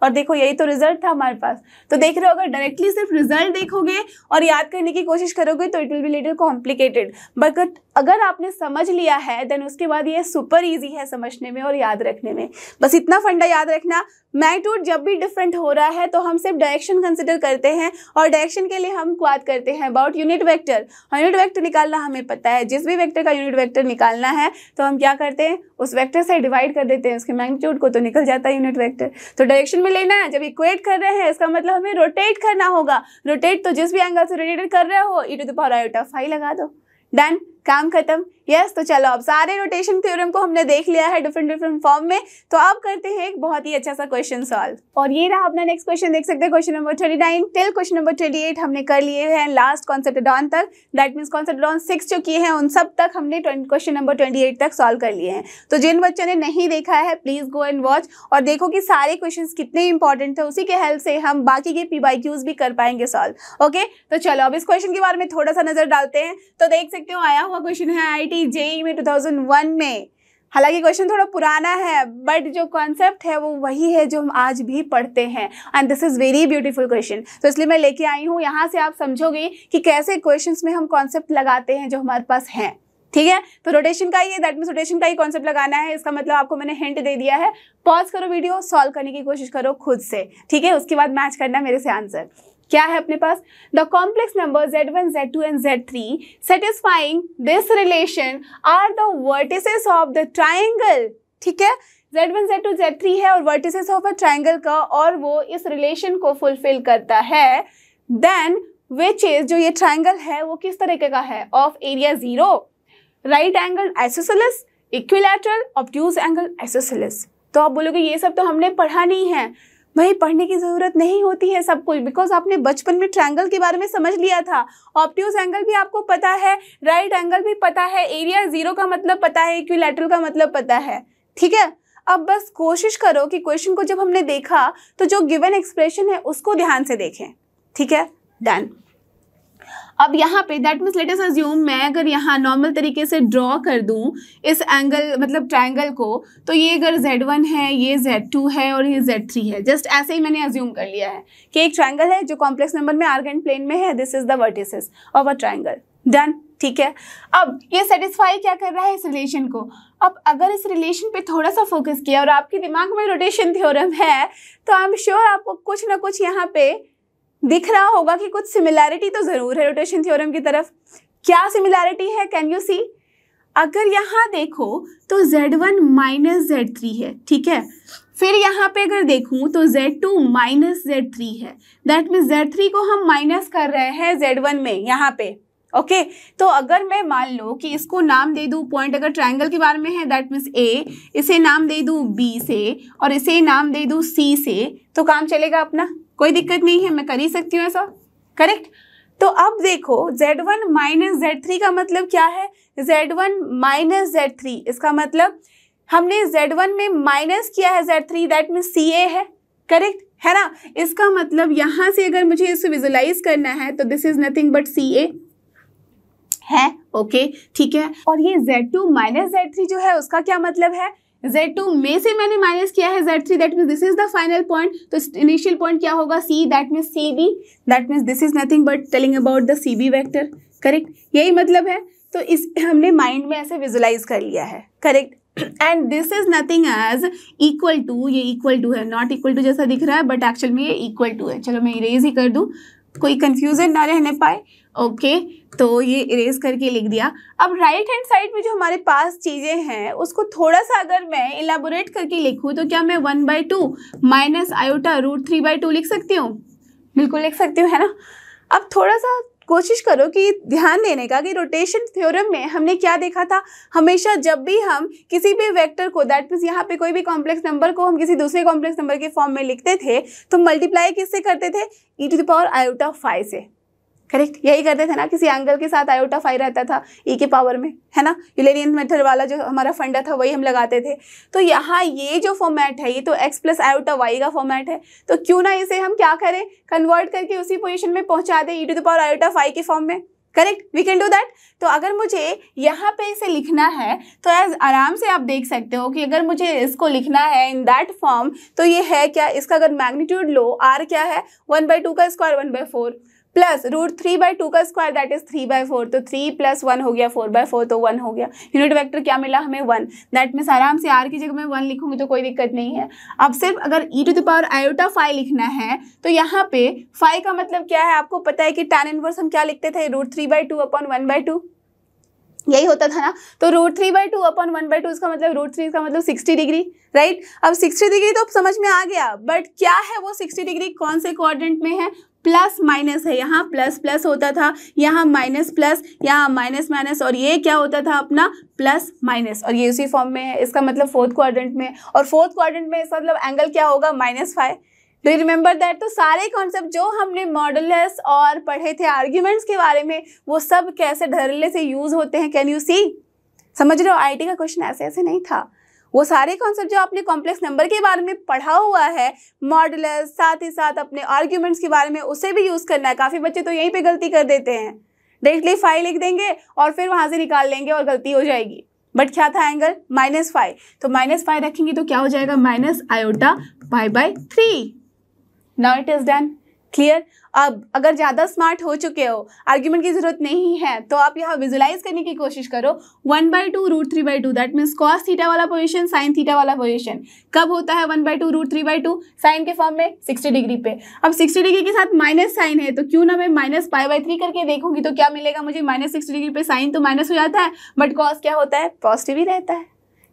और देखो यही तो रिजल्ट था हमारे पास। तो देख रहे हो, अगर डायरेक्टली सिर्फ रिजल्ट देखोगे और याद करने की कोशिश करोगे तो it will be little complicated, but अगर आपने समझ लिया है देन उसके बाद ये सुपर इजी है समझने में और याद रखने में। बस इतना फंडा याद रखना, मैग्नीट्यूड जब भी डिफरेंट हो रहा है तो हम सिर्फ डायरेक्शन कंसिडर करते हैं, और डायरेक्शन के लिए हम बात करते हैं about unit vector. Unit vector निकालना हमें पता है, जिस भी वेक्टर का यूनिट वेक्टर निकालना है तो हम क्या करते हैं, उस वेक्टर से डिवाइड कर देते हैं उसके मैग्नीट्यूड को, तो निकल जाता है यूनिट वेक्टर। तो डायरेक्शन में लेना है, जब इक्वेट कर रहे हैं इसका मतलब हमें रोटेट करना होगा, रोटेट तो जिस भी एंगल से रोटेट कर रहे हो e⁵ लगा दो, डन, काम खत्म। यस, तो चलो अब सारे रोटेशन थ्योरम को हमने देख लिया है डिफरेंट फॉर्म में। तो अब करते हैं एक बहुत ही अच्छा सा क्वेश्चन सॉल्व, और ये रहा अपना नेक्स्ट क्वेश्चन, देख सकते हैं question number 39 till question number 28 हमने कर लिए हैं लास्ट कॉन्सेप्ट एड-ऑन तक, दैट मीन्स कॉन्सेप्ट एड-ऑन 6 जो किए हैं उन सब तक हमने क्वेश्चन नंबर 28 तक सॉल्व कर लिए हैं। तो जिन बच्चों ने नहीं देखा है प्लीज गो एंड वॉच, और देखो कि सारे क्वेश्चन कितने इंपॉर्टेंट थे, उसी के हेल्प से हम बाकी के PYQs भी कर पाएंगे सॉल्व। ओके, तो चलो अब इस क्वेश्चन के बारे में थोड़ा सा नजर डालते हैं। तो देख सकते हो आया हुआ क्वेश्चन है IIT JEE में 2001 में। हालांकि क्वेश्चन थोड़ा पुराना है बट जो कॉन्सेप्ट है वो वही है जो हम आज भी पढ़ते हैं, and this is very beautiful question. तो इसलिए मैं लेके आई हूँ, यहाँ से आप समझोगे कि कैसे क्वेश्चंस में हम कॉन्सेप्ट लगाते हैं जो हमारे पास हैं। ठीक है, तो रोटेशन का ही है, दैट मीन्स रोटेशन का ही कॉन्सेप्ट लगाना है। इसका मतलब आपको मैंने हिंट दे दिया है, पॉज करो वीडियो, सॉल्व करने की कोशिश करो खुद से, ठीक है, उसके बाद मैच करना मेरे से आंसर। क्या है अपने पास, the complex number Z1, Z2 and Z3 satisfying this relation are the vertices of the triangle. ठीक है, Z1, Z2, Z3 है और वर्टिसेस ऑफ अ ट्राइंगल का, और वो इस रिलेशन को फुलफिल करता है, देन विच इज, जो ये ट्राइंगल है वो किस तरीके का है, of area 0, right angle isosceles, equilateral, obtuse angle isosceles. तो आप बोलोगे ये सब तो हमने पढ़ा नहीं है। भाई पढ़ने की जरूरत नहीं होती है सब कुछ, बिकॉज आपने बचपन में ट्रायंगल के बारे में समझ लिया था, ऑब्ट्यूज एंगल भी आपको पता है, राइट एंगल भी पता है, एरिया 0 का मतलब पता है, इक्विलैटरल का मतलब पता है। ठीक है, अब बस कोशिश करो कि क्वेश्चन को जब हमने देखा तो जो गिवन एक्सप्रेशन है उसको ध्यान से देखें। ठीक है, डन। अब यहाँ पे that means late us assume, मैं अगर यहाँ नॉर्मल तरीके से ड्रॉ कर दूँ इस एंगल मतलब ट्रायंगल को, तो ये अगर Z1 है, ये Z2 है और ये Z3 है, जस्ट ऐसे ही मैंने अज्यूम कर लिया है कि एक ट्रायंगल है जो कॉम्प्लेक्स नंबर में आर्गेंट प्लेन में है, this is the vertices of a triangle, done. ठीक है, अब ये सेटिस्फाई क्या कर रहा है इस रिलेशन को। अब अगर इस रिलेशन पे थोड़ा सा फोकस किया और आपके दिमाग में रोटेशन थ्योरम है तो आई एम श्योर आपको कुछ ना कुछ यहाँ पे दिख रहा होगा कि कुछ सिमिलैरिटी तो जरूर है रोटेशन थ्योरम की तरफ। क्या सिमिलैरिटी है, कैन यू सी? अगर यहाँ देखो तो Z1 माइनस Z3 है, ठीक है, फिर यहाँ पे अगर देखूँ तो Z2 माइनस Z3 है, दैट मीन्स Z3 को हम माइनस कर रहे हैं Z1 में यहाँ पे। ओके, तो अगर मैं मान लो कि इसको नाम दे दूँ, पॉइंट अगर ट्रायंगल के बारे में है दैट मीन्स A, इसे नाम दे दूँ B से और इसे नाम दे दूँ C से, तो काम चलेगा अपना, कोई दिक्कत नहीं है, मैं कर ही सकती हूँ ऐसा, करेक्ट। तो अब देखो Z1 माइनस Z3 का मतलब क्या है, Z1 माइनस Z3, इसका मतलब हमने Z1 में माइनस किया है Z3, दैट मीन CA है, करेक्ट है ना। इसका मतलब यहाँ से अगर मुझे इसे विजुलाइज करना है तो this is nothing but CA है, ओके ठीक है। और ये Z2 माइनस Z3 जो है उसका क्या मतलब है, Z2 में से मैंने माइनस किया है Z3, that means this is the final point, तो इनिशियल पॉइंट क्या होगा C, that means CB, that means this is nothing but telling about the CB vector, correct, यही मतलब है। तो इस हमने माइंड में ऐसे विजुलाइज कर लिया है, correct. And this is nothing as equal to, ये इक्वल टू है, नॉट इक्वल टू जैसा दिख रहा है बट एक्चुअल में ये इक्वल टू है। चलो मैं इरेज ही कर दूं, कोई कंफ्यूजन ना रहने पाए, ओके तो ये इरेज करके लिख दिया। अब राइट हैंड साइड में जो हमारे पास चीज़ें हैं उसको थोड़ा सा अगर मैं इलाबोरेट करके लिखूँ तो क्या मैं 1/2 माइनस आयोटा √3/2 लिख सकती हूँ, बिल्कुल लिख सकती हूँ, है ना। अब थोड़ा सा कोशिश करो कि ध्यान देने का कि रोटेशन थ्योरम में हमने क्या देखा था, हमेशा जब भी हम किसी भी वेक्टर को, दैट मीन्स यहाँ पे कोई भी कॉम्प्लेक्स नंबर को हम किसी दूसरे कॉम्प्लेक्स नंबर के फॉर्म में लिखते थे तो मल्टीप्लाई किससे करते थे, e⁻i से, करेक्ट, यही करते थे ना, किसी एंगल के साथ i रहता था e के पावर में, है ना। यूलेरियन मेथड वाला जो हमारा फंडा था वही हम लगाते थे। तो यहाँ ये जो फॉर्मेट है ये तो x + i का फॉर्मेट है, तो क्यों ना इसे हम क्या करें, कन्वर्ट करके उसी पोजीशन में पहुंचा दें e⁻i के फॉर्म में, correct, we can do that. तो अगर मुझे यहाँ पे इसे लिखना है तो आराम से आप देख सकते हो कि अगर मुझे इसको लिखना है इन दैट फॉर्म तो ये है क्या, इसका अगर मैग्नीट्यूड लो, r क्या है 1/2 का स्क्वायर 1/4 प्लस √3/2 का स्क्वायर दैट इज 3/4, तो 3 + 1 हो गया 4/4, तो 1 हो गया। यूनिट वेक्टर क्या मिला हमें 1, दैट मीन्स आराम से r की जगह में 1 लिखूंगी तो कोई दिक्कत नहीं है। अब सिर्फ अगर e⁻i लिखना है तो यहाँ पे फाई का मतलब क्या है, आपको पता है कि tan इनवर्स हम क्या लिखते थे, √3/2/1/2, यही होता था ना। तो √3/2/1/2 इसका मतलब √3 का मतलब 60 डिग्री, राइट। अब 60 डिग्री तो समझ में आ गया, बट क्या है वो 60 डिग्री, कौन से क्वाड्रेंट में है, प्लस माइनस है, यहाँ प्लस प्लस होता था, यहाँ माइनस प्लस, यहाँ माइनस माइनस, और ये क्या होता था अपना प्लस माइनस, और ये उसी फॉर्म में है, इसका मतलब फोर्थ क्वाड्रेंट में, और फोर्थ क्वाड्रेंट में इसका मतलब एंगल क्या होगा -5। Do you remember that. तो सारे कॉन्सेप्ट जो हमने मॉडुलस और पढ़े थे आर्ग्यूमेंट्स के बारे में वो सब कैसे धड़ल्ले से यूज होते हैं, कैन यू सी, समझ रहे हो। आईटी का क्वेश्चन ऐसे ऐसे नहीं था, वो सारे कॉन्सेप्ट जो आपने कॉम्प्लेक्स नंबर के बारे में पढ़ा हुआ है, मॉडुलस, साथ ही साथ अपने आर्ग्यूमेंट्स के बारे में, उसे भी यूज करना है। काफी बच्चे तो यहीं पे गलती कर देते हैं, डायरेक्टली 5 लिख देंगे और फिर वहां से निकाल लेंगे और गलती हो जाएगी। बट क्या था एंगल -5, तो -5 रखेंगे तो क्या हो जाएगा -i/π/3। Now it is done, clear. अब अगर ज़्यादा स्मार्ट हो चुके हो, आर्ग्यूमेंट की जरूरत नहीं है, तो आप यहाँ विजुलाइज करने की कोशिश करो 1/2 √3/2, दैट मीन्स cos थीटा वाला पोजीशन, sin थीटा वाला पोजीशन कब होता है 1/2 √3/2, साइन के फॉर्म में 60 डिग्री पे। अब 60 डिग्री के साथ माइनस साइन है तो क्यों ना मैं -π/3 करके देखूंगी तो क्या मिलेगा मुझे, -60 डिग्री पे साइन तो माइनस हो जाता है बट cos क्या होता है, पॉजिटिव ही रहता है।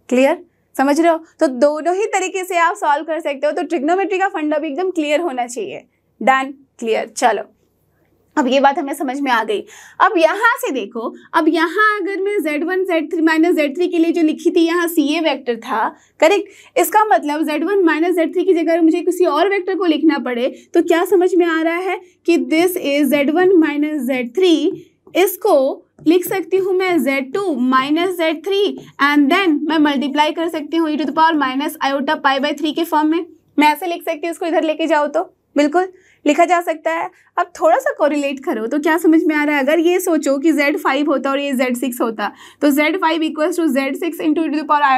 क्लियर, समझ रहे हो। तो दोनों ही तरीके से आप सॉल्व कर सकते हो, तो ट्रिग्नोमेट्री का फंडा भी एकदम क्लियर होना चाहिए। Done, clear. चलो अब ये बात हमें समझ में आ गई। अब यहाँ से देखो, अब यहाँ अगर मैं Z1 Z3 -Z3 के लिए जो लिखी थी यहाँ CA वेक्टर था, करेक्ट, इसका मतलब Z1 -Z3 की जगह मुझे किसी और वेक्टर को लिखना पड़े तो क्या समझ में आ रहा है कि दिस इज Z1 -Z3, इसको लिख सकती हूँ मैं Z2 -Z3 एंड देन मैं मल्टीप्लाई कर सकती हूँ e⁻i/π/3 के फॉर्म में। मैं ऐसे लिख सकती हूँ, इसको इधर लेके जाओ तो बिल्कुल लिखा जा सकता है। अब थोड़ा सा कोरिलेट करो तो क्या समझ में आ रहा है, अगर ये सोचो कि Z5 होता और ये Z6 होता तो Z5 = Z6 ×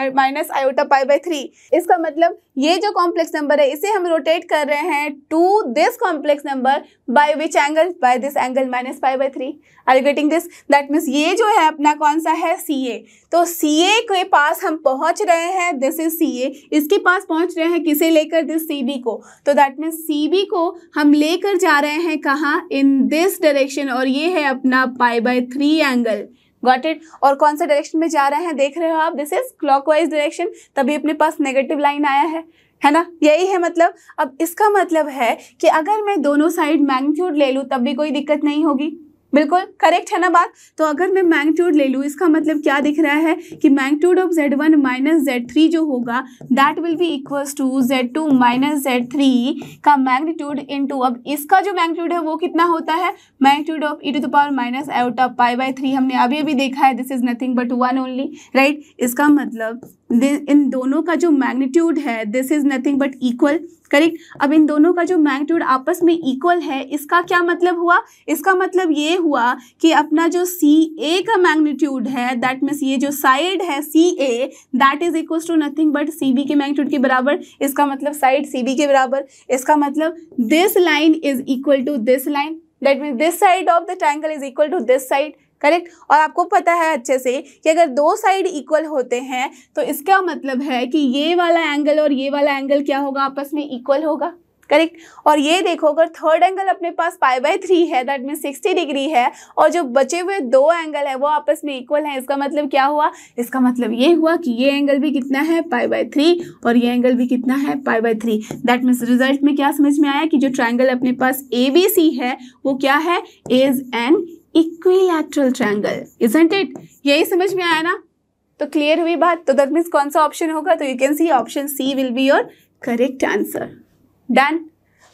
e⁻i/π/3, इसका मतलब ये जो कॉम्प्लेक्स नंबर है इसे हम रोटेट कर रहे हैं to this complex number by which angle, by this angle -π/3। Are you getting this, that means ये जो है अपना कौन सा है CA, तो CA के पास हम पहुंच रहे हैं, दिस इज CA, इसके पास पहुंच रहे हैं किसे लेकर, दिस CB को, तो दैट मीन्स CB को हम लेकर जा रहे हैं कहाँ, इन दिस डायरेक्शन, और ये है अपना π/3 एंगल। Got it. और कौन सा डायरेक्शन में जा रहे हैं देख रहे हो आप, दिस इज क्लॉकवाइज डायरेक्शन, तभी अपने पास नेगेटिव लाइन आया है ना, यही है मतलब। अब इसका मतलब है कि अगर मैं दोनों साइड मैग्नीट्यूड ले लूँ तब भी कोई दिक्कत नहीं होगी, बिल्कुल करेक्ट है ना बात। तो अगर मैं मैग्नीट्यूड ले लूँ, इसका मतलब क्या दिख रहा है कि magnitude of Z1 minus Z3 जो होगा that will be equals to Z2 minus Z3 का मैग्नीट्यूड इनटू, अब इसका जो मैग्नीट्यूड है वो कितना होता है, magnitude of e to the power minus iota pi by 3 हमने अभी अभी देखा है, this is nothing but 1 only, right. इसका मतलब इन दोनों का जो मैग्नीट्यूड है this is nothing but equal, correct. अब इन दोनों का जो मैग्नीट्यूड आपस में इक्वल है, इसका क्या मतलब हुआ, इसका मतलब ये हुआ कि अपना जो CA का मैग्नीट्यूड है दैट मीन्स ये जो साइड है CA that is equal to nothing but CB के मैग्नीट्यूड के बराबर, इसका मतलब साइड CB के बराबर, इसका मतलब this line is equal to this line, that means this side of the triangle is equal to this side, correct. और आपको पता है अच्छे से कि अगर दो साइड इक्वल होते हैं तो इसका मतलब है कि ये वाला एंगल और ये वाला एंगल क्या होगा, आपस में इक्वल होगा, करेक्ट। और ये देखो अगर थर्ड एंगल अपने पास पाई बाय 3 है दैट मीन 60 डिग्री है, और जो बचे हुए दो एंगल है वो आपस में इक्वल है, इसका मतलब क्या हुआ, इसका मतलब ये हुआ कि ये एंगल भी कितना है पाई बाय 3 और ये एंगल भी कितना है पाई बाय 3, दैट मीन्स रिजल्ट में क्या समझ में आया कि जो ट्रायंगल अपने पास ABC है वो क्या है, is an equilateral triangle, isn't it. यही समझ में आया ना, तो क्लियर हुई बात। तो दैट मीन्स कौन सा ऑप्शन होगा, तो you can see option C will be your correct answer. Done,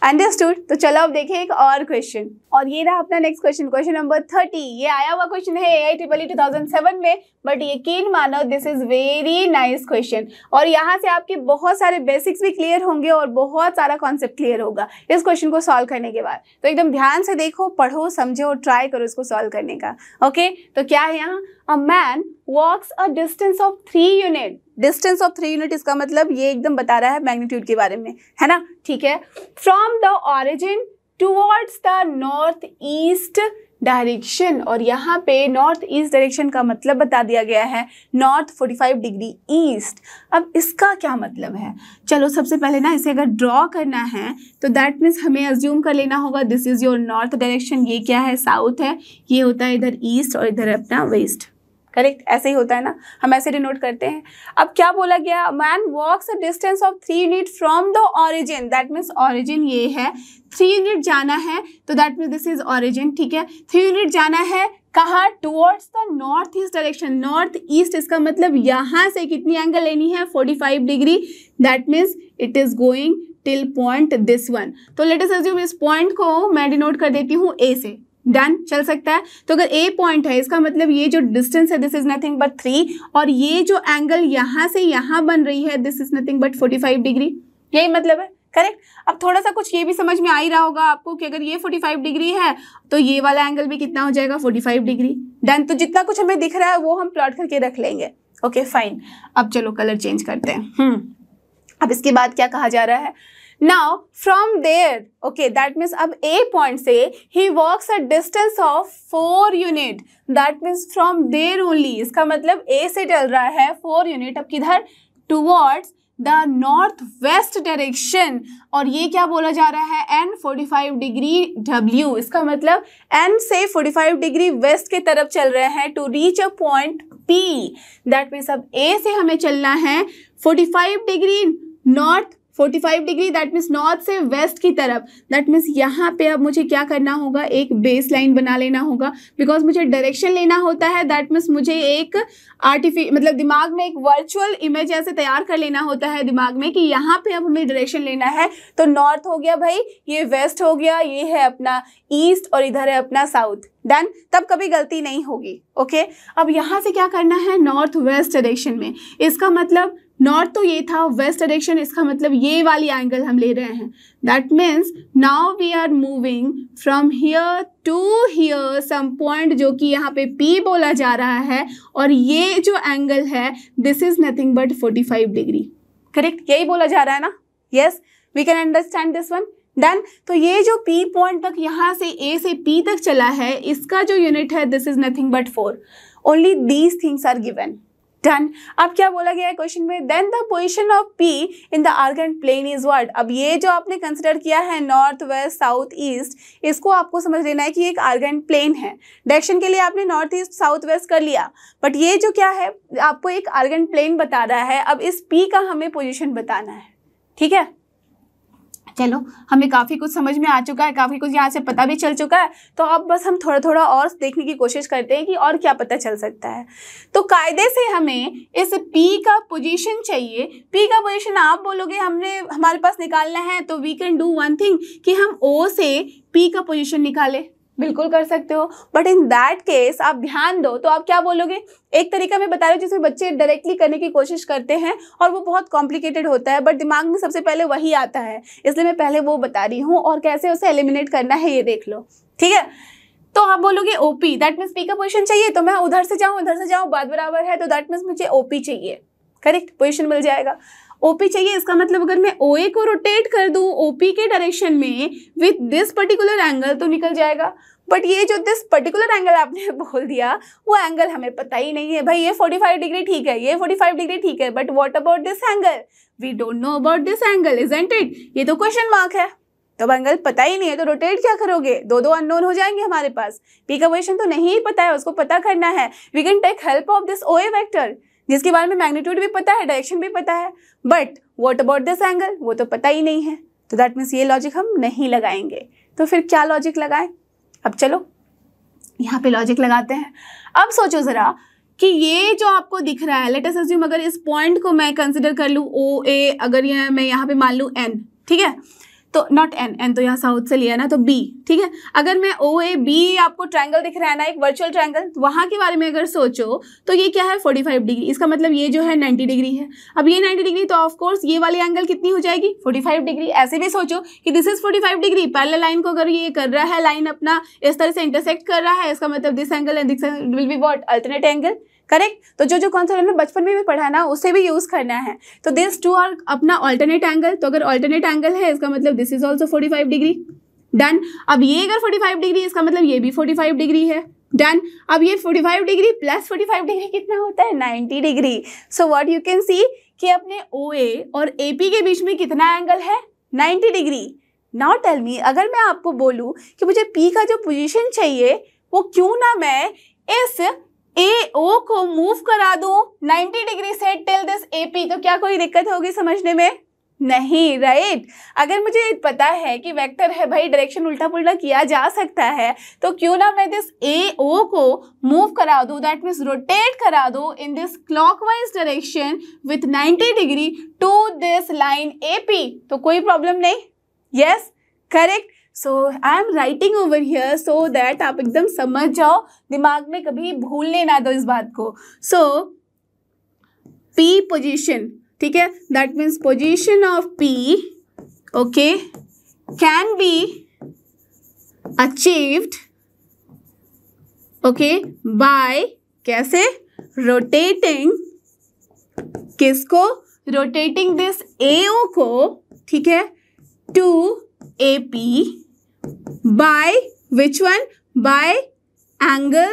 understood. तो चलो अब देखें एक और क्वेश्चन, और ये रहा अपना नेक्स्ट क्वेश्चन, क्वेश्चन नंबर 30। ये आया हुआ क्वेश्चन है AIEEE 2007 में, बट यकीन मानो this is very nice question, और यहाँ से आपके बहुत सारे बेसिक्स भी क्लियर होंगे और बहुत सारा कॉन्सेप्ट क्लियर होगा इस क्वेश्चन को सॉल्व करने के बाद। तो एकदम ध्यान से देखो, पढ़ो, समझो और ट्राई करो इसको सॉल्व करने का। ओके, तो क्या है यहाँ, a man walks a distance of 3 unit, distance of 3 unit इसका मतलब ये एकदम बता रहा है मैग्नीट्यूड के बारे में, है ना, ठीक है। From the origin towards the north east direction, और यहाँ पे नॉर्थ ईस्ट डायरेक्शन का मतलब बता दिया गया है नॉर्थ 45 डिग्री ईस्ट। अब इसका क्या मतलब है, चलो सबसे पहले ना इसे अगर ड्रॉ करना है तो दैट मीन्स हमें अज्यूम कर लेना होगा this is your north direction, ये क्या है, साउथ है, ये होता है इधर ईस्ट और इधर अपना वेस्ट, करेक्ट, ऐसे ही होता है ना, हम ऐसे डिनोट करते हैं। अब क्या बोला गया, man walks a distance of 3 unit from the origin, that means origin ये है, 3 यूनिट जाना है तो that means this is origin, ठीक है। 3 यूनिट जाना है कहाँ, towards the north east direction, north east इसका मतलब यहाँ से कितनी एंगल लेनी है, 45 degree, that means it is going till point this one. तो लेट अस अज्यूम इस पॉइंट को मैं डिनोट कर देती हूँ A से, डन, चल सकता है। तो अगर A पॉइंट है इसका मतलब ये जो डिस्टेंस है दिस इज नथिंग बट 3, और ये जो एंगल यहाँ से यहाँ बन रही है this is nothing but 45 degree, यही मतलब है, करेक्ट। अब थोड़ा सा कुछ ये भी समझ में आ ही रहा होगा आपको कि अगर ये 45 डिग्री है तो ये वाला एंगल भी कितना हो जाएगा, 45 डिग्री, डन। तो जितना कुछ हमें दिख रहा है वो हम प्लॉट करके रख लेंगे, ओके फाइन। अब चलो कलर चेंज करते हैं। अब इसके बाद क्या कहा जा रहा है, now from there, okay, that means अब A point से he walks a distance of 4 unit, that means from there only, इसका मतलब A से चल रहा है 4 unit, अब किधर, towards the north west direction, और ये क्या बोला जा रहा है, N 45 डिग्री W, इसका मतलब N से 45 डिग्री वेस्ट के तरफ चल रहे हैं to reach a point P, that means अब A से हमें चलना है 45 degree north, 45 degree that means north से वेस्ट की तरफ, दैट मीन्स यहाँ पे अब मुझे क्या करना होगा, एक बेस लाइन बना लेना होगा, बिकॉज मुझे डायरेक्शन लेना होता है, दैट मीन्स मुझे एक मतलब दिमाग में एक वर्चुअल इमेज ऐसे तैयार कर लेना होता है दिमाग में कि यहाँ पे अब हमें डायरेक्शन लेना है, तो नॉर्थ हो गया भाई, ये वेस्ट हो गया, ये है अपना ईस्ट और इधर है अपना साउथ, डन, तब कभी गलती नहीं होगी, ओके। अब यहाँ से क्या करना है, नॉर्थ वेस्ट डायरेक्शन में, इसका मतलब नॉर्थ तो ये था, वेस्ट डायरेक्शन इसका मतलब ये वाली एंगल हम ले रहे हैं, that means now we are moving from here to here some point जो कि यहाँ पे P बोला जा रहा है, और ये जो एंगल है this is nothing but 45 degree, correct, यही बोला जा रहा है ना, yes we can understand this one, done. तो ये जो P पॉइंट तक यहाँ से A से P तक चला है, इसका जो यूनिट है this is nothing but 4, only these things are given, done. अब क्या बोला गया है क्वेश्चन में, then the position of P in the Argand plane is what. अब ये जो आपने कंसिडर किया है नॉर्थ वेस्ट साउथ ईस्ट, इसको आपको समझ लेना है कि एक आर्गेंट प्लेन है। डायरेक्शन के लिए आपने नॉर्थ ईस्ट साउथ वेस्ट कर लिया, बट ये जो क्या है आपको एक आर्गेंट प्लेन बता रहा है। अब इस P का हमें पोजीशन बताना है, ठीक है, चलो हमें काफ़ी कुछ समझ में आ चुका है, काफ़ी कुछ यहाँ से पता भी चल चुका है। तो अब बस हम थोड़ा थोड़ा और देखने की कोशिश करते हैं कि और क्या पता चल सकता है। तो कायदे से हमें इस P का पोजीशन चाहिए। P का पोजीशन आप बोलोगे हमारे पास निकालना है, तो we can do one thing कि हम O से P का पोजीशन निकालें। बिल्कुल कर सकते हो, बट इन दैट केस आप ध्यान दो, तो आप क्या बोलोगे? एक तरीका मैं बता रही हूँ जिसमें बच्चे डायरेक्टली करने की कोशिश करते हैं और वो बहुत कॉम्प्लिकेटेड होता है, बट दिमाग में सबसे पहले वही आता है, इसलिए मैं पहले वो बता रही हूँ और कैसे उसे एलिमिनेट करना है ये देख लो, ठीक है। तो आप बोलोगे OP, दैट मीन्स P का पोजीशन चाहिए, तो मैं उधर से जाऊँ बात बराबर है, तो दैट मीन्स मुझे OP चाहिए, करेक्ट, पोजीशन मिल जाएगा। OP चाहिए, इसका मतलब अगर मैं OA को रोटेट कर दूं OP के डायरेक्शन में विथ दिस पर्टिकुलर एंगल तो निकल जाएगा। बट ये जो दिस पर्टिकुलर एंगल आपने बोल दिया वो एंगल हमें पता ही नहीं है। भाई ये 45 डिग्री ठीक है, ये 45 डिग्री ठीक है, but what about this angle? We don't know about this angle, isn't it? ये तो क्वेश्चन मार्क है। तो एंगल पता ही नहीं है तो रोटेट क्या करोगे? दो अननोन हो जाएंगे हमारे पास। P का पोजीशन तो नहीं पता है, उसको पता करना है। We can take help of this OA vector, जिसके बारे में मैग्नीट्यूड भी पता है, डायरेक्शन भी पता है, but what about this angle वो तो पता ही नहीं है। तो दैट मीन्स ये लॉजिक हम नहीं लगाएंगे। तो फिर क्या लॉजिक लगाएं? अब चलो यहाँ पे लॉजिक लगाते हैं। अब सोचो जरा कि ये जो आपको दिख रहा है, लेट अस अज्यूम अगर इस पॉइंट को मैं कंसिडर कर लूँ OA, अगर ये मैं यहाँ पे मान लूँ N, ठीक है, तो नॉट N तो यहाँ साउथ से लिया ना, तो B, ठीक है। अगर मैं OAB आपको ट्रायंगल दिख रहा है ना, एक वर्चुअल ट्रायंगल, वहाँ के बारे में अगर सोचो तो ये क्या है 45 डिग्री, इसका मतलब ये जो है 90 डिग्री है। अब ये 90 डिग्री तो ऑफकोर्स ये वाली एंगल कितनी हो जाएगी 45 डिग्री। ऐसे भी सोचो कि this is 45 degree, parallel line को अगर ये कर रहा है, लाइन अपना इस तरह से इंटरसेक्ट कर रहा है, इसका मतलब this angle and this will be what, alternate angle, correct. तो जो कॉन्सेप्ट हमने बचपन में भी पढ़ा ना उसे भी यूज करना है। तो दिस टू आर अपना ऑल्टरनेट एंगल, तो अगर ऑल्टरनेट एंगल है इसका मतलब this is also 45 degree, done. अब ये अगर 45 डिग्री इसका मतलब ये भी 45 डिग्री है, डन। अब ये 45 डिग्री प्लस 45 डिग्री कितना होता है 90 degree. So what you can see कि अपने OA और AP के बीच में कितना एंगल है 90 डिग्री। नाउ टेल मी, अगर मैं आपको बोलूं कि मुझे P का जो पोजीशन चाहिए वो क्यों ना मैं इस AO को मूव करा दूं 90 डिग्री से टिल दिस AP, तो क्या कोई दिक्कत होगी समझने में? नहीं, राइट। अगर मुझे पता है कि वेक्टर है भाई, डायरेक्शन उल्टा पुल्टा किया जा सकता है, तो क्यों ना मैं दिस AO को मूव करा दूं, दैट मीन्स रोटेट करा दूं in this clockwise direction with 90 degree to this line AP, तो कोई प्रॉब्लम नहीं। Yes, correct. So I am writing over here so that आप एकदम समझ जाओ, दिमाग में कभी भूलने ना दो इस बात को। सो P पोजीशन, ठीक है, that means position of P, okay, can be achieved, okay, by, कैसे? रोटेटिंग, किसको? रोटेटिंग दिस AO को, ठीक है, to AP by which one? by angle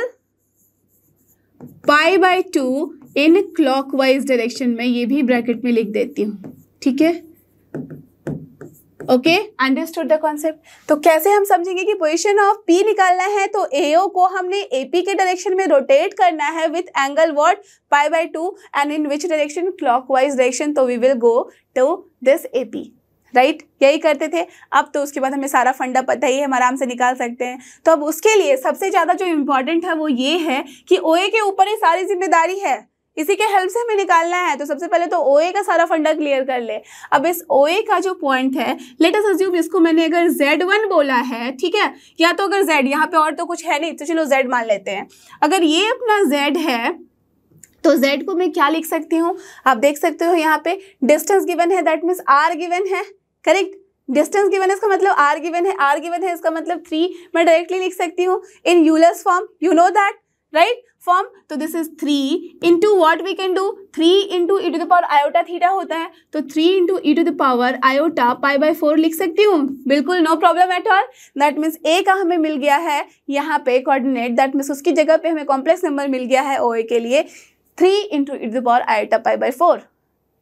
pi by 2 in clockwise direction। मैं ये भी ब्रैकेट में लिख देती हूँ, ठीक है, ओके, अंडरस्टूड द कॉन्सेप्ट। तो कैसे हम समझेंगे कि पोजीशन ऑफ P निकालना है, तो AO को हमने AP के डायरेक्शन में रोटेट करना है with angle what, pi by 2, and in which direction? Clockwise direction. तो we will go to this AP, right, यही करते थे। अब तो उसके बाद हमें सारा फंडा पता ही है, हम आराम से निकाल सकते हैं। तो अब उसके लिए सबसे ज़्यादा जो इम्पोर्टेंट है वो ये है कि OA के ऊपर ही सारी जिम्मेदारी है, इसी के हेल्प से हमें निकालना है। तो सबसे पहले तो OA का सारा फंडा क्लियर कर ले। अब इस OA का जो पॉइंट है, लेट अस अज्यूम इसको मैंने अगर Z1 बोला है, ठीक है, या तो अगर Z, यहाँ पे और तो कुछ है नहीं तो चलो Z मान लेते हैं। अगर ये अपना Z है तो Z को मैं क्या लिख सकती हूँ? आप देख सकते हो यहाँ पे डिस्टेंस गिवन है, दैट मीन्स R गिवन है, करेक्ट। डिस्टेंस गिवन है इसका मतलब R गिवन है, R गिवन है इसका मतलब 3 मैं डायरेक्टली लिख सकती हूँ in Euler's form, you know that, right, form. तो this is 3 into what we can do, 3 into e to the power iota theta होता है, तो 3 into e to the power iota pi by 4 लिख सकती हूँ, बिल्कुल no problem at all. That means A का हमें मिल गया है यहाँ पे कोऑर्डिनेट, दैट मीन्स उसकी जगह पे हमें कॉम्प्लेक्स नंबर मिल गया है OA के लिए 3 into e to the power iota pi by 4,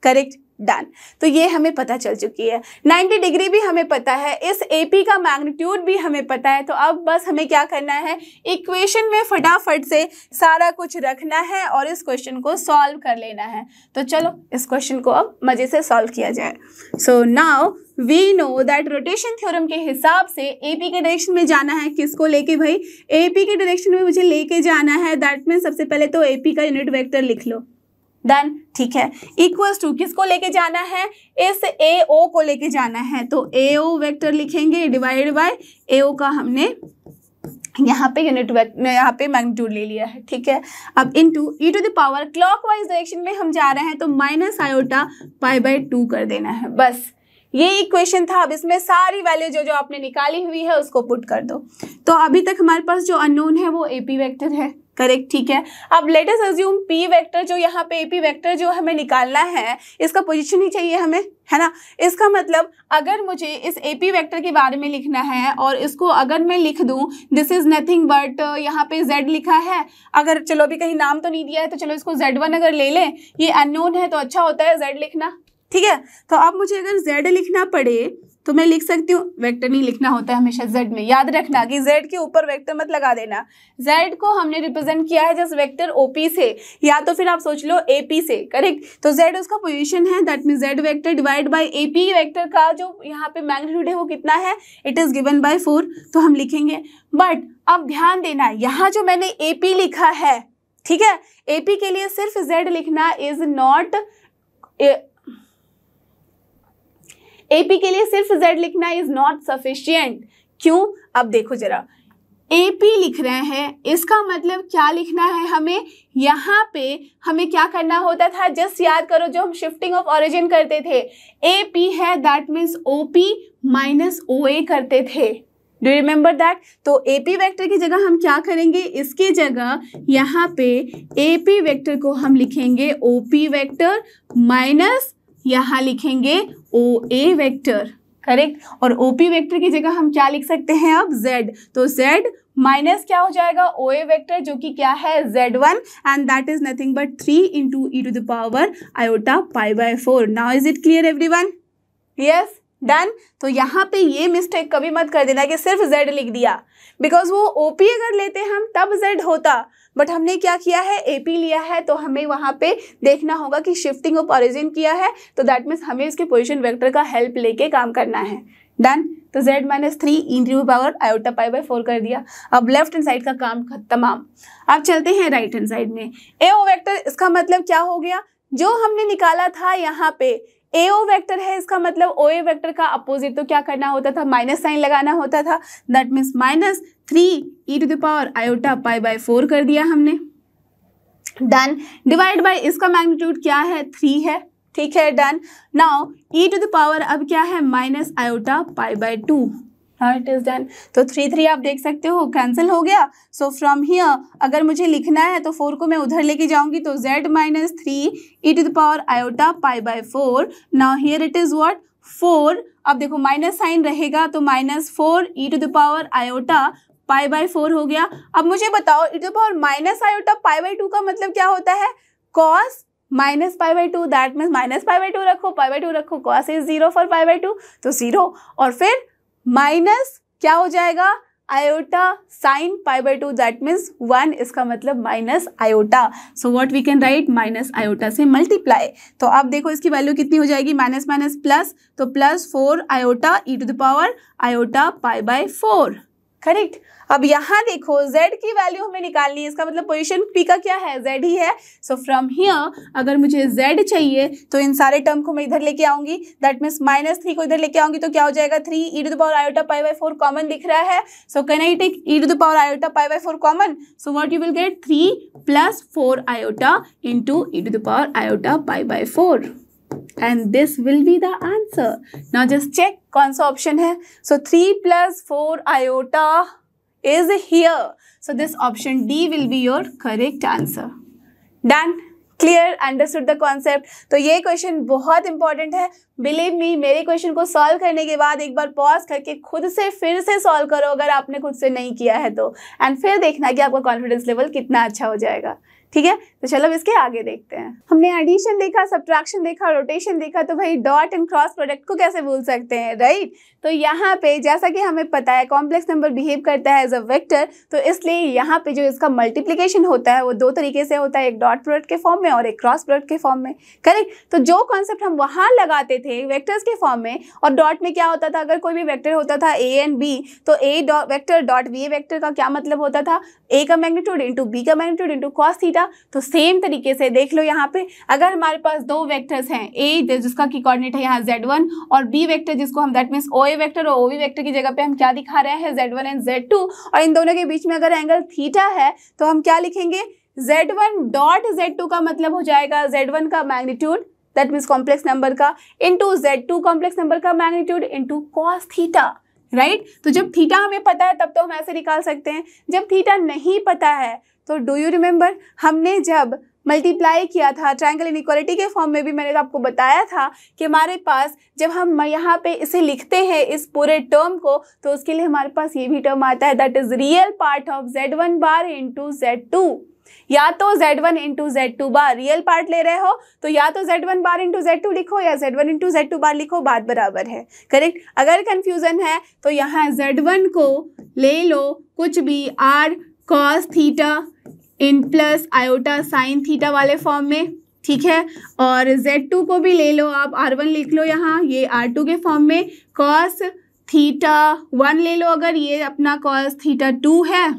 correct. Done. तो ये हमें पता चल चुकी है। 90 डिग्री भी हमें पता है, इस AP का मैग्नीट्यूड भी हमें पता है। तो अब बस हमें क्या करना है, इक्वेशन में फटाफट से सारा कुछ रखना है और इस क्वेश्चन को सॉल्व कर लेना है। तो चलो इस क्वेश्चन को अब मजे से सॉल्व किया जाए। So now we know that rotation theorem के हिसाब से AP के डायरेक्शन में जाना है। किसको लेके भाई, AP के डायरेक्शन में मुझे लेके जाना है। दैट मीन्स सबसे पहले तो AP का यूनिट वेक्टर लिख लो, डन, ठीक है। इक्वल्स टू किसको लेके जाना है, इस AO को लेके जाना है। तो AO वेक्टर लिखेंगे डिवाइड बाय AO का हमने यहाँ पे यूनिट वेक्टर, यहाँ पे मैग्नीट्यूड ले लिया है, ठीक है। अब into e to the power clockwise direction में हम जा रहे हैं तो माइनस आयोटा पाई बाय 2 कर देना है। बस ये इक्वेशन था। अब इसमें सारी वैल्यू जो जो आपने निकाली हुई है उसको पुट कर दो। तो अभी तक हमारे पास जो अननोन है वो AP वेक्टर है, करेक्ट, ठीक है। अब late us assume P vector, जो यहाँ पे AP वेक्टर जो हमें निकालना है, इसका पोजीशन ही चाहिए हमें, है ना। इसका मतलब अगर मुझे इस AP वेक्टर के बारे में लिखना है और इसको अगर मैं लिख दूं दिस इज नथिंग बट, यहाँ पे Z लिखा है, अगर चलो अभी कहीं नाम तो नहीं दिया है तो चलो इसको Z1 अगर ले लें, ये अननोन है तो अच्छा होता है Z लिखना, ठीक है। तो अब मुझे अगर Z लिखना पड़े तो मैं लिख सकती हूँ, वेक्टर नहीं लिखना होता है हमेशा Z में, याद रखना कि Z के ऊपर वेक्टर मत लगा देना। Z को हमने रिप्रेजेंट किया है जस्ट वेक्टर OP से, या तो फिर आप सोच लो AP से, करेक्ट। तो Z उसका पोजीशन है, that mean Z vector divide by AP vector का जो यहाँ पे मैग्नीट्यूड है वो कितना है, इट इज गिवन बाय 4, तो हम लिखेंगे। बट अब ध्यान देना, यहाँ जो मैंने AP लिखा है, ठीक है, AP के लिए सिर्फ Z लिखना इज नॉट, AP के लिए सिर्फ Z लिखना इज नॉट सफिशिएंट। क्यों, अब देखो जरा, AP लिख रहे हैं, इसका मतलब क्या लिखना है हमें, यहाँ पे हमें क्या करना होता था, जस्ट याद करो जो हम शिफ्टिंग ऑफ ओरिजिन करते थे, AP है that means OP minus OA करते थे। Do you remember that. तो AP वेक्टर की जगह हम क्या करेंगे, इसकी जगह यहाँ पे AP वेक्टर को हम लिखेंगे OP वेक्टर माइनस यहाँ लिखेंगे OA वेक्टर, करेक्ट। और OP वेक्टर की जगह हम क्या लिख सकते हैं अब, Z। तो Z माइनस क्या हो जाएगा, OA वेक्टर, जो कि क्या है Z1, and that is nothing but 3 into e to the power iota pi by 4। Now is it clear everyone, yes, done. तो यहाँ पे ये मिस्टेक कभी मत कर देना कि सिर्फ Z लिख दिया, बिकॉज वो OP अगर लेते हम तब Z होता, बट हमने क्या किया है, AP लिया है, तो हमें वहाँ पे देखना होगा कि शिफ्टिंग ऑफ ओरिजिन किया है, तो दैट मीन्स हमें इसके पोजीशन वेक्टर का हेल्प लेके काम करना है, डन। तो Z minus 3 into power iota pi by 4 कर दिया। अब लेफ्ट हैंड साइड का काम तमाम। अब चलते हैं राइट हैंड साइड में। AO वेक्टर, इसका मतलब क्या हो गया, जो हमने निकाला था यहाँ पे AO वेक्टर है, इसका मतलब OA वेक्टर का अपोजिट, तो क्या करना होता था, माइनस साइन लगाना होता था, that means minus 3 e to the power iota pi by 4 कर दिया हमने, डन। डिवाइड बाय इसका मैग्नीट्यूड क्या है, 3 है, ठीक है, done. Now e to the power अब क्या है, minus iota pi by 2, it is done. तो 3 आप देख सकते हो कैंसिल हो गया। सो फ्रॉम हियर अगर मुझे लिखना है तो 4 को मैं उधर लेके जाऊंगी, तो Z minus 3 e to the power iota pi by 4। Now here it is what, 4। अब देखो माइनस साइन रहेगा तो minus 4 e to the power iota pi by 4 हो गया। अब मुझे बताओ e to the power minus iota pi by 2 का मतलब क्या होता है, cos minus pi by 2, that means minus pi by 2 रखो, पाई बाय 2 रखो, cos is 0 for pi by 2, तो 0, और फिर माइनस क्या हो जाएगा, iota sine pi by 2, that means 1, इसका मतलब minus iota. So what we can write, minus iota से मल्टीप्लाई। तो अब देखो इसकी वैल्यू कितनी हो जाएगी, माइनस माइनस प्लस, तो plus 4 iota e to the power iota pi by 4, correct. अब यहाँ देखो Z की वैल्यू हमें निकालनी है, इसका मतलब पोजीशन P का क्या है, Z ही है। सो फ्रॉम हियर अगर मुझे Z चाहिए तो इन सारे टर्म को मैं इधर लेके आऊंगी, दैट मीन्स माइनस 3 को इधर लेके आऊंगी, तो क्या हो जाएगा, 3 e to the power iota pi by 4 common दिख रहा है। So can I take e to the power iota pi by 4 common, so what you will get 3 plus 4 iota into e to the power iota pi by 4, and this will be the answer. Now just check कौन सा ऑप्शन है। So 3 plus 4 iota is here. So this option D will be your correct answer. Done? Clear? Understood the concept? तो ये क्वेश्चन बहुत इंपॉर्टेंट है, बिलीव मी, मेरे क्वेश्चन को सॉल्व करने के बाद एक बार पॉज करके खुद से फिर से सॉल्व करो अगर आपने खुद से नहीं किया है तो, एंड फिर देखना कि आपका कॉन्फिडेंस लेवल कितना अच्छा हो जाएगा। ठीक है, तो चलो अब इसके आगे देखते हैं। हमने एडिशन देखा, सब्ट्रैक्शन देखा, रोटेशन देखा, तो भाई डॉट एंड क्रॉस प्रोडक्ट को कैसे भूल सकते हैं, राइट। तो यहाँ पे जैसा कि हमें पता है कॉम्प्लेक्स नंबर बिहेव करता है एज अ वेक्टर, तो इसलिए यहाँ पे जो इसका मल्टीप्लिकेशन होता है वो दो तरीके से होता है, एक डॉट प्रोडक्ट के फॉर्म में और एक क्रॉस प्रोडक्ट के फॉर्म में, करेक्ट। तो जो कॉन्सेप्ट हम वहाँ लगाते थे वेक्टर्स के फॉर्म में, और डॉट में क्या होता था, अगर कोई भी वेक्टर होता था ए एंड बी, तो ए वेक्टर डॉट बी वेक्टर का क्या मतलब होता था, ए का मैग्नीट्यूड इंटू बी का मैग्नीट्यूड इंटू कॉस थीटा। तो सेम तरीके से देख लो यहाँ पे, अगर हमारे पास दो वेक्टर्स हैं, ए जिसका की कोऑर्डिनेट है यहाँ Z1 और बी वेक्टर जिसको हम दैट मीन्स OA वेक्टर और OB वेक्टर की जगह पे हम क्या दिखा रहे हैं, Z1 एंड Z2, और इन दोनों के बीच में अगर एंगल थीटा है तो हम क्या लिखेंगे, Z1 डॉट Z2 का मतलब हो जाएगा Z1 का magnitude that means complex number का इंटू Z2 कॉम्प्लेक्स नंबर का magnitude into cos theta, right. तो जब थीटा हमें पता है तब तो हम ऐसे निकाल सकते हैं, जब थीटा नहीं पता है तो डू यू रिमेंबर हमने जब मल्टीप्लाई किया था ट्रायंगल इनइक्वालिटी के फॉर्म में भी मैंने आपको बताया था कि हमारे पास जब हम यहाँ पे इसे लिखते हैं इस पूरे टर्म को, तो उसके लिए हमारे पास ये भी टर्म आता है that is real part of Z1 bar into Z2। या तो Z1 इंटू Z2 बार रियल पार्ट ले रहे हो तो या तो Z1 बार इंटू Z2 लिखो या Z1 इंटू Z2 बार लिखो, बात बराबर है, करेक्ट। अगर कंफ्यूजन है तो यहाँ Z1 को ले लो कुछ भी R cos theta in plus iota sine theta वाले फॉर्म में, ठीक है, और Z2 को भी ले लो आप, R1 लिख लो यहाँ, ये R2 के फॉर्म में, cos थीटा 1 ले लो अगर ये अपना cos थीटा 2 है,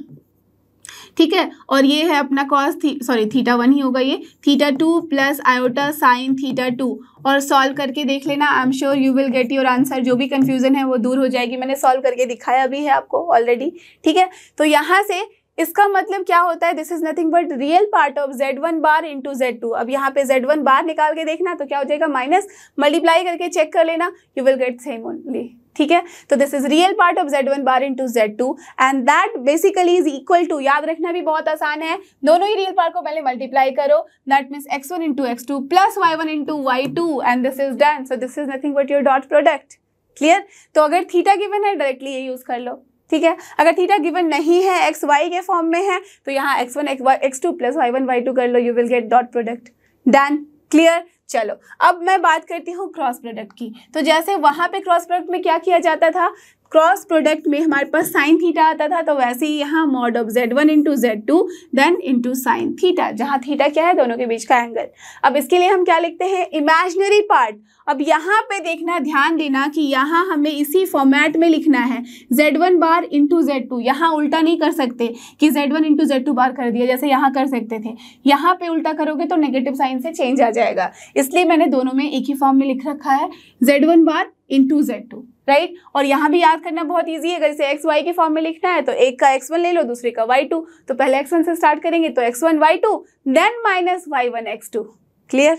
ठीक है, और ये है अपना थीटा 1 ही होगा, ये theta 2 plus iota sine theta 2, और सॉल्व करके देख लेना, I am sure you will get your answer. जो भी कंफ्यूजन है वो दूर हो जाएगी, मैंने सॉल्व करके दिखाया भी है आपको ऑलरेडी, ठीक है। तो यहाँ से इसका मतलब क्या होता है, this is nothing but real part of Z1 bar into Z2। अब यहाँ पे Z1 बार निकाल के देखना तो क्या हो जाएगा, माइनस मल्टीप्लाई करके चेक कर लेना, you will get same only, ठीक है। तो this is real part of Z1 bar into Z2 and that basically is equal to, याद रखना भी बहुत आसान है, दोनों ही रियल पार्ट को पहले मल्टीप्लाई करो, that means x1 into x2 plus y1 into y2 and this is done. So this is nothing but your dot product, clear. तो अगर थीटा गिवन है डायरेक्टली ये यूज कर लो, ठीक है। अगर थीटा गिवन नहीं है, एक्स वाई के फॉर्म में है, तो यहाँ x1 x2 plus y1 y2 कर लो, you will get dot product, done, clear. चलो अब मैं बात करती हूँ क्रॉस प्रोडक्ट की। तो जैसे वहाँ पे क्रॉस प्रोडक्ट में क्या किया जाता था, क्रॉस प्रोडक्ट में हमारे पास साइन थीटा आता था, तो वैसे ही यहाँ mod of Z1 into Z2 then into sine theta, जहाँ थीटा क्या है, दोनों के बीच का एंगल। अब इसके लिए हम क्या लिखते हैं, इमेजिनरी पार्ट। अब यहाँ पे देखना, ध्यान देना कि यहाँ हमें इसी फॉर्मेट में लिखना है, Z1 बार इंटू Z2, यहाँ उल्टा नहीं कर सकते कि Z1 इंटू Z2 बार कर दिया जैसे यहाँ कर सकते थे, यहाँ पे उल्टा करोगे तो नेगेटिव साइन से चेंज आ जाएगा, इसलिए मैंने दोनों में एक ही फॉर्म में लिख रखा है, Z1 bar into Z2, right. और यहाँ भी याद करना बहुत इजी है, अगर इसे एक्स वाई के फॉर्म में लिखना है तो एक का x1 ले लो, दूसरे का y2, तो पहले x1 से स्टार्ट करेंगे तो x1 y2 then minus y1 x2, clear,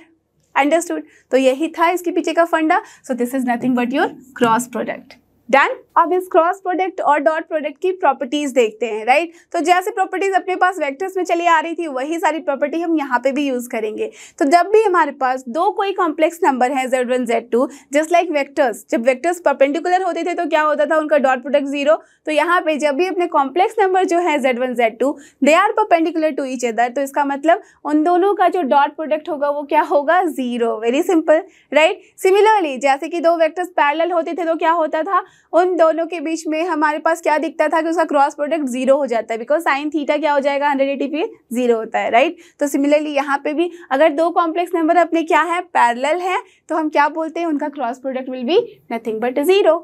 understood. तो यही था इसके पीछे का फंडा। सो this is nothing but your cross product, done. अब इस क्रॉस प्रोडक्ट और डॉट प्रोडक्ट की प्रॉपर्टीज देखते हैं, राइट। तो जैसे प्रॉपर्टीज अपने पास वेक्टर्स में चली आ रही थी वही सारी प्रॉपर्टी हम यहाँ पे भी यूज करेंगे। तो जब भी हमारे पास दो कोई कॉम्प्लेक्स नंबर है Z1 Z2, just like vectors, जब वेक्टर्स परपेंडिकुलर होते थे तो क्या होता था, उनका डॉट प्रोडक्ट 0। तो यहाँ पे जब भी अपने कॉम्प्लेक्स नंबर जो है Z1 Z2 they are perpendicular to each other, तो इसका मतलब उन दोनों का जो डॉट प्रोडक्ट होगा वो क्या होगा, 0। Very simple, right. सिमिलरली जैसे कि दो वेक्टर्स पैरेलल होते थे तो क्या होता था, उन दोनों के बीच में हमारे पास क्या दिखता था कि उसका क्रॉस प्रोडक्ट 0 हो जाता है, बिकॉज साइन थीटा क्या हो जाएगा, 180 पे 0 होता है, राइट। तो सिमिलरली यहाँ पे भी अगर दो कॉम्प्लेक्स नंबर अपने क्या है, पैरेलल है, तो हम क्या बोलते हैं, उनका cross product will be nothing but 0,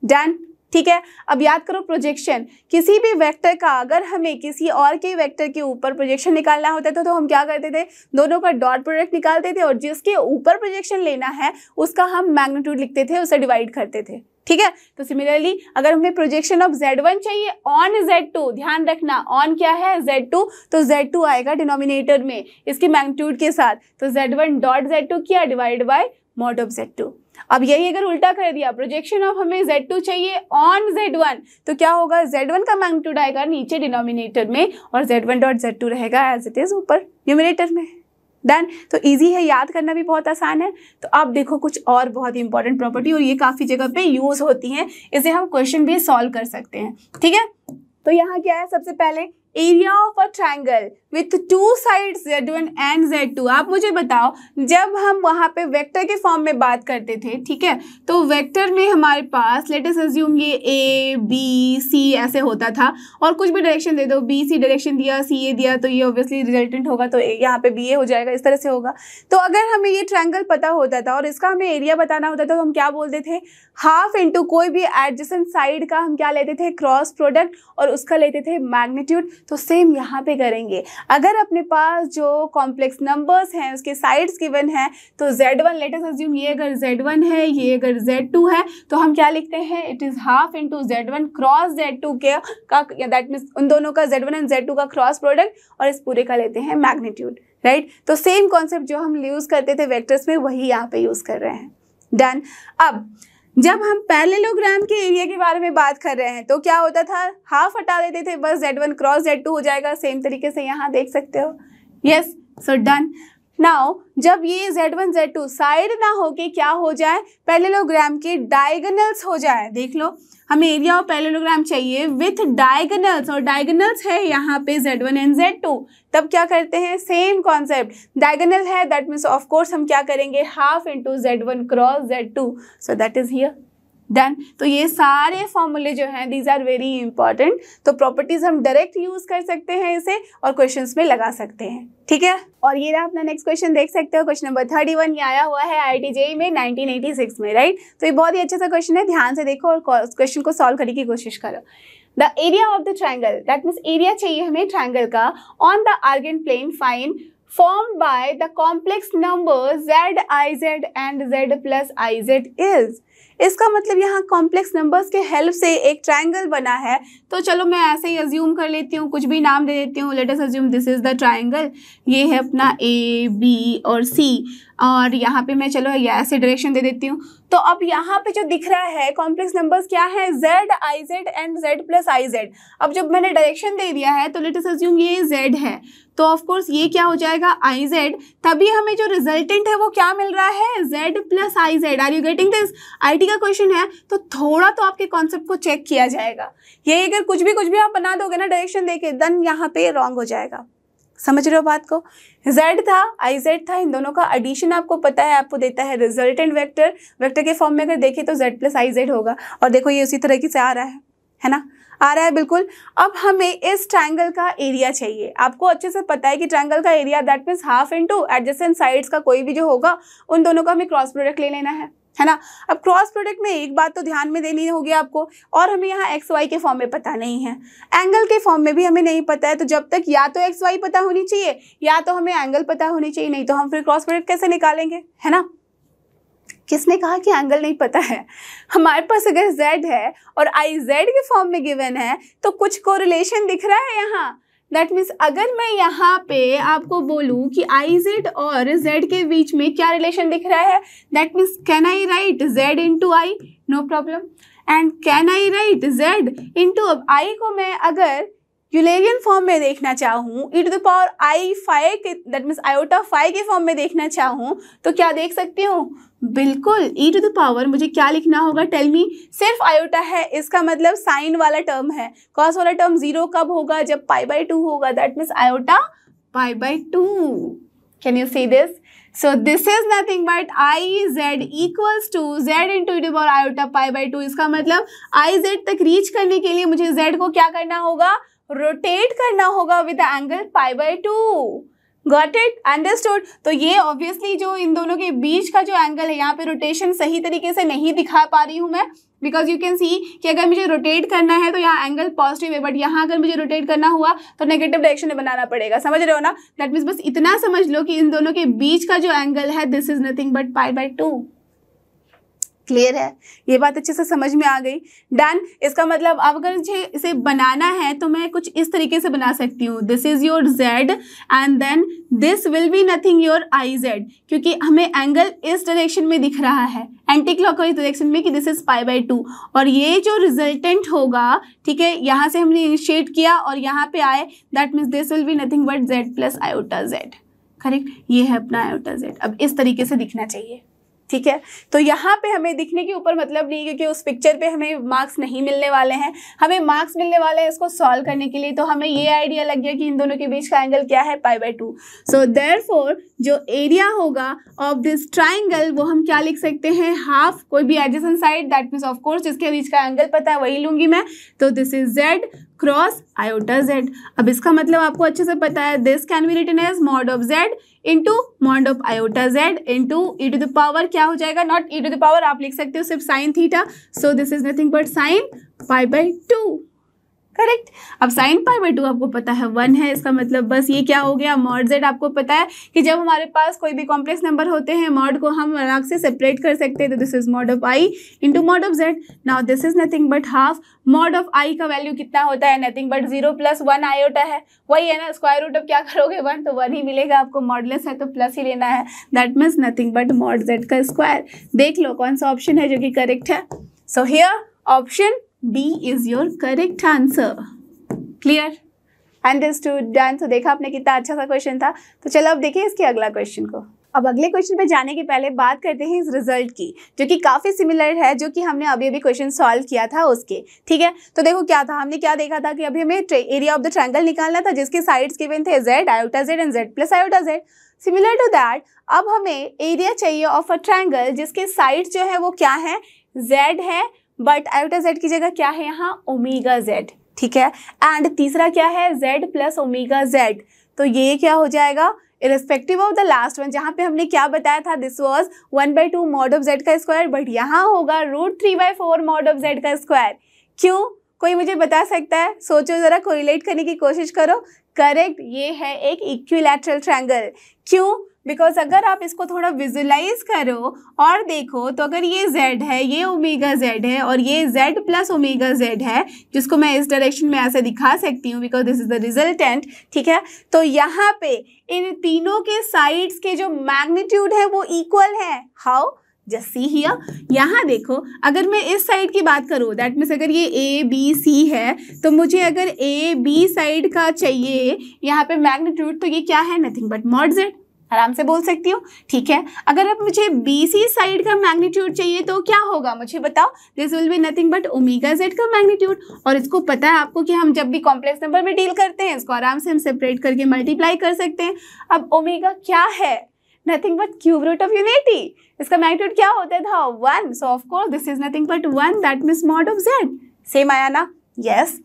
done, ठीक है। अब याद करो प्रोजेक्शन, किसी भी वेक्टर का अगर हमें किसी और के वेक्टर के ऊपर प्रोजेक्शन निकालना होता था तो हम क्या करते थे, दोनों का डॉट प्रोडक्ट निकालते थे और जिसके ऊपर प्रोजेक्शन लेना है उसका हम मैग्नीट्यूड लिखते थे, उसे डिवाइड करते थे, ठीक है। तो सिमिलरली अगर हमें प्रोजेक्शन ऑफ Z1 चाहिए ऑन Z2, ध्यान रखना ऑन क्या है, Z2, तो Z2 आएगा डिनोमिनेटर में इसके मैग्नीट्यूड के साथ, तो Z1 डॉट Z2 किया divide by mod of Z2। अब यही अगर उल्टा कर दिया, प्रोजेक्शन ऑफ हमें Z2 चाहिए ऑन Z1, तो क्या होगा, Z1 का मैग्नीट्यूड आएगा नीचे डिनोमिनेटर में और Z1 डॉट Z2 रहेगा एज इट इज ऊपर न्यूमरेटर में, डन। तो इजी है, याद करना भी बहुत आसान है। तो अब देखो कुछ और बहुत ही इंपॉर्टेंट प्रॉपर्टी, और ये काफ़ी जगह पे यूज़ होती हैं, इसे हम क्वेश्चन भी सॉल्व कर सकते हैं, ठीक है। तो यहाँ क्या है, सबसे पहले area of a triangle with two sides Z1 and Z2। आप मुझे बताओ, जब हम वहाँ पे वेक्टर के फॉर्म में बात करते थे, ठीक है, तो वेक्टर में हमारे पास लेट अस अज्यूम ये A B C ऐसे होता था, और कुछ भी डायरेक्शन दे दो, B C डायरेक्शन दिया, C A दिया, तो ये ऑब्वियसली रिजल्टेंट होगा, तो यहाँ पे B A हो जाएगा, इस तरह से होगा। तो अगर हमें ये ट्रायंगल पता होता था और इसका हमें एरिया बताना होता था, तो हम क्या बोलते थे, हाफ इंटू कोई भी एडजेसेंट साइड का हम क्या लेते थे, क्रॉस प्रोडक्ट, और उसका लेते थे मैग्नीट्यूड। तो सेम यहाँ पे करेंगे, अगर अपने पास जो कॉम्प्लेक्स नंबर्स हैं उसके साइड्स गिवन है, तो Z1 लेट अस अज्यूम ये अगर Z1 है, ये अगर Z2 है, तो हम क्या लिखते हैं, it is half into Z1 cross Z2 के का, दैट मीन्स उन दोनों का Z1 एंड Z2 का क्रॉस प्रोडक्ट, और इस पूरे का लेते हैं मैग्नीट्यूड, राइट। तो सेम कॉन्सेप्ट जो हम यूज करते थे वेक्टर्स में, वही यहाँ पे यूज कर रहे हैं। डन। अब जब हम पैरेललोग्राम के एरिया के बारे में बात कर रहे हैं, तो क्या होता था, हाफ हटा देते थे, बस Z1 क्रॉस Z2 हो जाएगा। सेम तरीके से यहाँ देख सकते हो, यस, सो डन। नाउ जब ये Z1 Z2 साइड ना होके क्या हो जाए, पैरेललोग्राम के डायगोनल्स हो जाए। देख लो, हमें एरिया ऑफ पैरेललोग्राम चाहिए विथ डायगोनल्स, और डायगोनल्स है यहाँ पे Z1 एंड Z2। तब क्या करते हैं, सेम कॉन्सेप्ट, डायगोनल है दैट मीन्स ऑफ कोर्स हम क्या करेंगे, half into Z1 cross Z2, so that is here. Done. तो ये सारे फॉर्मूले जो हैं दीज आर वेरी इंपॉर्टेंट। तो प्रॉपर्टीज हम डायरेक्ट यूज कर सकते हैं इसे, और क्वेश्चंस में लगा सकते हैं, ठीक है। और ये रहा अपना नेक्स्ट क्वेश्चन, देख सकते हो क्वेश्चन नंबर 31, ये आया हुआ है IIT JEE में 1986 में, राइट। तो ये बहुत ही अच्छा सा क्वेश्चन है, ध्यान से देखो और क्वेश्चन को सॉल्व करने की कोशिश करो। The area of the triangle, that means area चाहिए हमें ट्रायंगल का, on the Argand plane fine formed by the complex numbers ZIZ and Z plus IZ is। इसका मतलब यहाँ कॉम्प्लेक्स नंबर्स के हेल्प से एक ट्रायंगल बना है। तो चलो मैं ऐसे ही अज्यूम कर लेती हूँ, कुछ भी नाम दे देती हूँ, late us assume this is the triangle, ये है अपना A B और C, और यहाँ पे मैं चलो ये ऐसे डायरेक्शन दे देती हूँ। तो अब यहाँ पे जो दिख रहा है कॉम्प्लेक्स नंबर्स क्या है, ZIZ and Z plus IZ। अब जब मैंने डायरेक्शन दे दिया है, तो लेट अस अज्यूम ये Z है, तो ऑफ कोर्स ये क्या हो जाएगा IZ, तभी हमें जो रिजल्टेंट है वो क्या मिल रहा है, Z plus IZ। Are you getting this? IT का क्वेश्चन है, तो थोड़ा तो आपके कॉन्सेप्ट को चेक किया जाएगा। ये अगर कुछ भी आप बना दोगे ना डायरेक्शन देके, देन यहाँ पे रॉन्ग हो जाएगा। समझ रहे हो बात को? Z था, IZ था, इन दोनों का एडिशन आपको पता है, आपको देता है रिजल्टेंट वेक्टर। वेक्टर के फॉर्म में अगर देखें तो Z प्लस IZ होगा, और देखो ये उसी तरीके से आ रहा है ना, आ रहा है बिल्कुल। अब हमें इस ट्रायंगल का एरिया चाहिए। आपको अच्छे से पता है कि ट्रायंगल का area that means half into adjacent sides का कोई भी जो होगा, उन दोनों का हमें क्रॉस प्रोडक्ट ले लेना है ना। अब क्रॉस प्रोडक्ट में एक बात तो ध्यान में देनी होगी आपको, और हमें यहाँ एक्स वाई के फॉर्म में पता नहीं है, एंगल के फॉर्म में भी हमें नहीं पता है। तो जब तक या तो एक्स वाई पता होनी चाहिए, या तो हमें एंगल पता होनी चाहिए, नहीं तो हम फिर क्रॉस प्रोडक्ट कैसे निकालेंगे, है ना। किसने कहा कि एंगल नहीं पता है? हमारे पास अगर z है और IZ के फॉर्म में गिवन है, तो कुछ कोरिलेशन दिख रहा है यहाँ। दैट मीन्स अगर मैं यहाँ पे आपको बोलूँ कि IZ और Z के बीच में क्या रिलेशन दिख रहा है, that means can I write Z into I, no problem, and can I write Z into, अब I को मैं अगर यूलेरियन फॉर्म में देखना चाहूँ, e to the power I phi के, दैट मीन्स आयोटा फाई के फॉर्म में देखना चाहूँ, तो क्या देख सकती हूँ, बिल्कुल e टू द पावर मुझे क्या लिखना होगा, टेल मी, सिर्फ आयोटा है, इसका मतलब साइन वाला टर्म है। कॉस वाला टर्म जीरो कब होगा, जब π/2 होगा, that means iota π/2। Can you see this? So this is nothing but IZ equals to Z into e to the power iota π/2। इसका मतलब IZ तक रीच करने के लिए मुझे Z को क्या करना होगा, रोटेट करना होगा with angle π/2। Got it? Understood? तो ये ऑब्वियसली जो इन दोनों के बीच का जो एंगल है, यहाँ पे रोटेशन सही तरीके से नहीं दिखा पा रही हूँ मैं, बिकॉज यू कैन सी कि अगर मुझे रोटेट करना है तो यहाँ एंगल पॉजिटिव है, बट यहाँ अगर मुझे रोटेट करना हुआ तो नेगेटिव डायरेक्शन में बनाना पड़ेगा। समझ रहे हो ना? दैट मीन्स बस इतना समझ लो कि इन दोनों के बीच का जो एंगल है, this is nothing but π/2। Clear है? ये बात अच्छे से समझ में आ गई। डन। इसका मतलब अब अगर मुझे इसे बनाना है तो मैं कुछ इस तरीके से बना सकती हूँ, this is your Z and then this will be nothing your IZ, क्योंकि हमें एंगल इस डायरेक्शन में दिख रहा है, एंटी क्लॉकवाइज डायरेक्शन में, कि दिस इज π/2, और ये जो रिजल्टेंट होगा, ठीक है, यहाँ से हमने इनिशिएट किया और यहाँ पे आए, that means this will be nothing but Z plus iota Z। Correct, ये है अपना आयोटा जेड। अब इस तरीके से दिखना चाहिए, ठीक है। तो यहाँ पे हमें दिखने के ऊपर मतलब नहीं, क्योंकि उस पिक्चर पे हमें मार्क्स नहीं मिलने वाले हैं, हमें मार्क्स मिलने वाले हैं इसको सॉल्व करने के लिए। तो हमें ये आइडिया लग गया कि इन दोनों के बीच का एंगल क्या है, π/2। सो देयरफॉर जो एरिया होगा ऑफ दिस ट्राइंगल वो हम क्या लिख सकते हैं, हाफ, कोई भी adjacent side, that means of course जिसके बीच का एंगल पता है वही लूंगी मैं। तो this is Z cross iota Z. अब इसका मतलब आपको अच्छे से पता है, this can be written as mod of Z into mod of iota Z into e to the power क्या हो जाएगा, not e to the power, आप लिख सकते हो सिर्फ sine theta. So this is nothing but sine π/2, correct. अब साइन π/2 आपको पता है 1 है, इसका मतलब बस ये क्या हो गया, मॉड जेड। आपको पता है कि जब हमारे पास कोई भी कॉम्प्लेक्स नंबर होते हैं मॉड को हम अलग से सेपरेट कर सकते हैं। तो this is mod of I into mod of Z. Now this is nothing but half, mod of I का वैल्यू कितना होता है, नथिंग बट 0 + 1 आयोटा है, वही है ना, स्क्वायर रूट अब क्या करोगे 1, तो 1 ही मिलेगा आपको, मॉडलेस है तो प्लस ही लेना है, that means nothing but mod Z का स्क्वायर। देख लो कौन सा ऑप्शन है जो कि करेक्ट है। So here option B is your correct answer. Clear, understood, done. तो देखा आपने कितना अच्छा सा क्वेश्चन था। तो चलो अब देखिए इसके अगला क्वेश्चन को। अब अगले क्वेश्चन पे जाने के पहले बात करते हैं इस रिजल्ट की, जो कि काफ़ी सिमिलर है जो कि हमने अभी क्वेश्चन सॉल्व किया था उसके, ठीक है। तो देखो क्या था, हमने क्या देखा था कि अभी हमें एरिया ऑफ द ट्रायंगल निकालना था जिसके साइड्स गिवन थे Z, iota Z and Z plus iota Z. Similar to that अब हमें एरिया चाहिए ऑफ अ ट्रायंगल जिसके साइड्स जो है वो क्या है, जेड है, बट आयोटा जेड की जगह क्या है यहाँ, ओमेगा जेड, ठीक है। एंड तीसरा क्या है, जेड प्लस ओमेगा जेड। तो ये क्या हो जाएगा, irrespective of the last one, जहाँ पे हमने क्या बताया था, this was 1/2 mod of Z का स्क्वायर, बट यहाँ होगा √3/4 मॉड ऑफ जेड का स्क्वायर। क्यों, कोई मुझे बता सकता है, सोचो जरा, कोरिलेट करने की कोशिश करो। करेक्ट, ये है एक इक्विलैटरल ट्रायंगल। क्यों, बिकॉज अगर आप इसको थोड़ा विजुलाइज करो और देखो तो अगर ये z है, ये ओमेगा z है और ये z प्लस ओमेगा z है, जिसको मैं इस डायरेक्शन में ऐसे दिखा सकती हूँ because this is the resultant, ठीक है। तो यहाँ पे इन तीनों के साइड्स के जो मैग्नीट्यूड है वो इक्वल है। हाउ, जस्ट सी हियर, यहाँ देखो, अगर मैं इस साइड की बात करूँ, दैट मीन्स अगर ये ए बी सी है तो मुझे अगर ए बी साइड का चाहिए यहाँ पे मैग्नीट्यूड, तो ये क्या है, नथिंग बट मॉड जेड, आराम से बोल सकती हूँ, ठीक है। अगर अब मुझे बी सी साइड का मैग्नीट्यूड चाहिए तो क्या होगा, मुझे बताओ, this will be nothing but omega Z का मैग्नीट्यूड। और इसको पता है आपको कि हम जब भी कॉम्प्लेक्स नंबर में डील करते हैं इसको आराम से हम सेपरेट करके मल्टीप्लाई कर सकते हैं। अब ओमेगा क्या है, nothing but cube root of unity, इसका मैग्नीट्यूड क्या होता था, 1। So of course this is nothing but 1, that means mod of Z. Same आया ना, yes.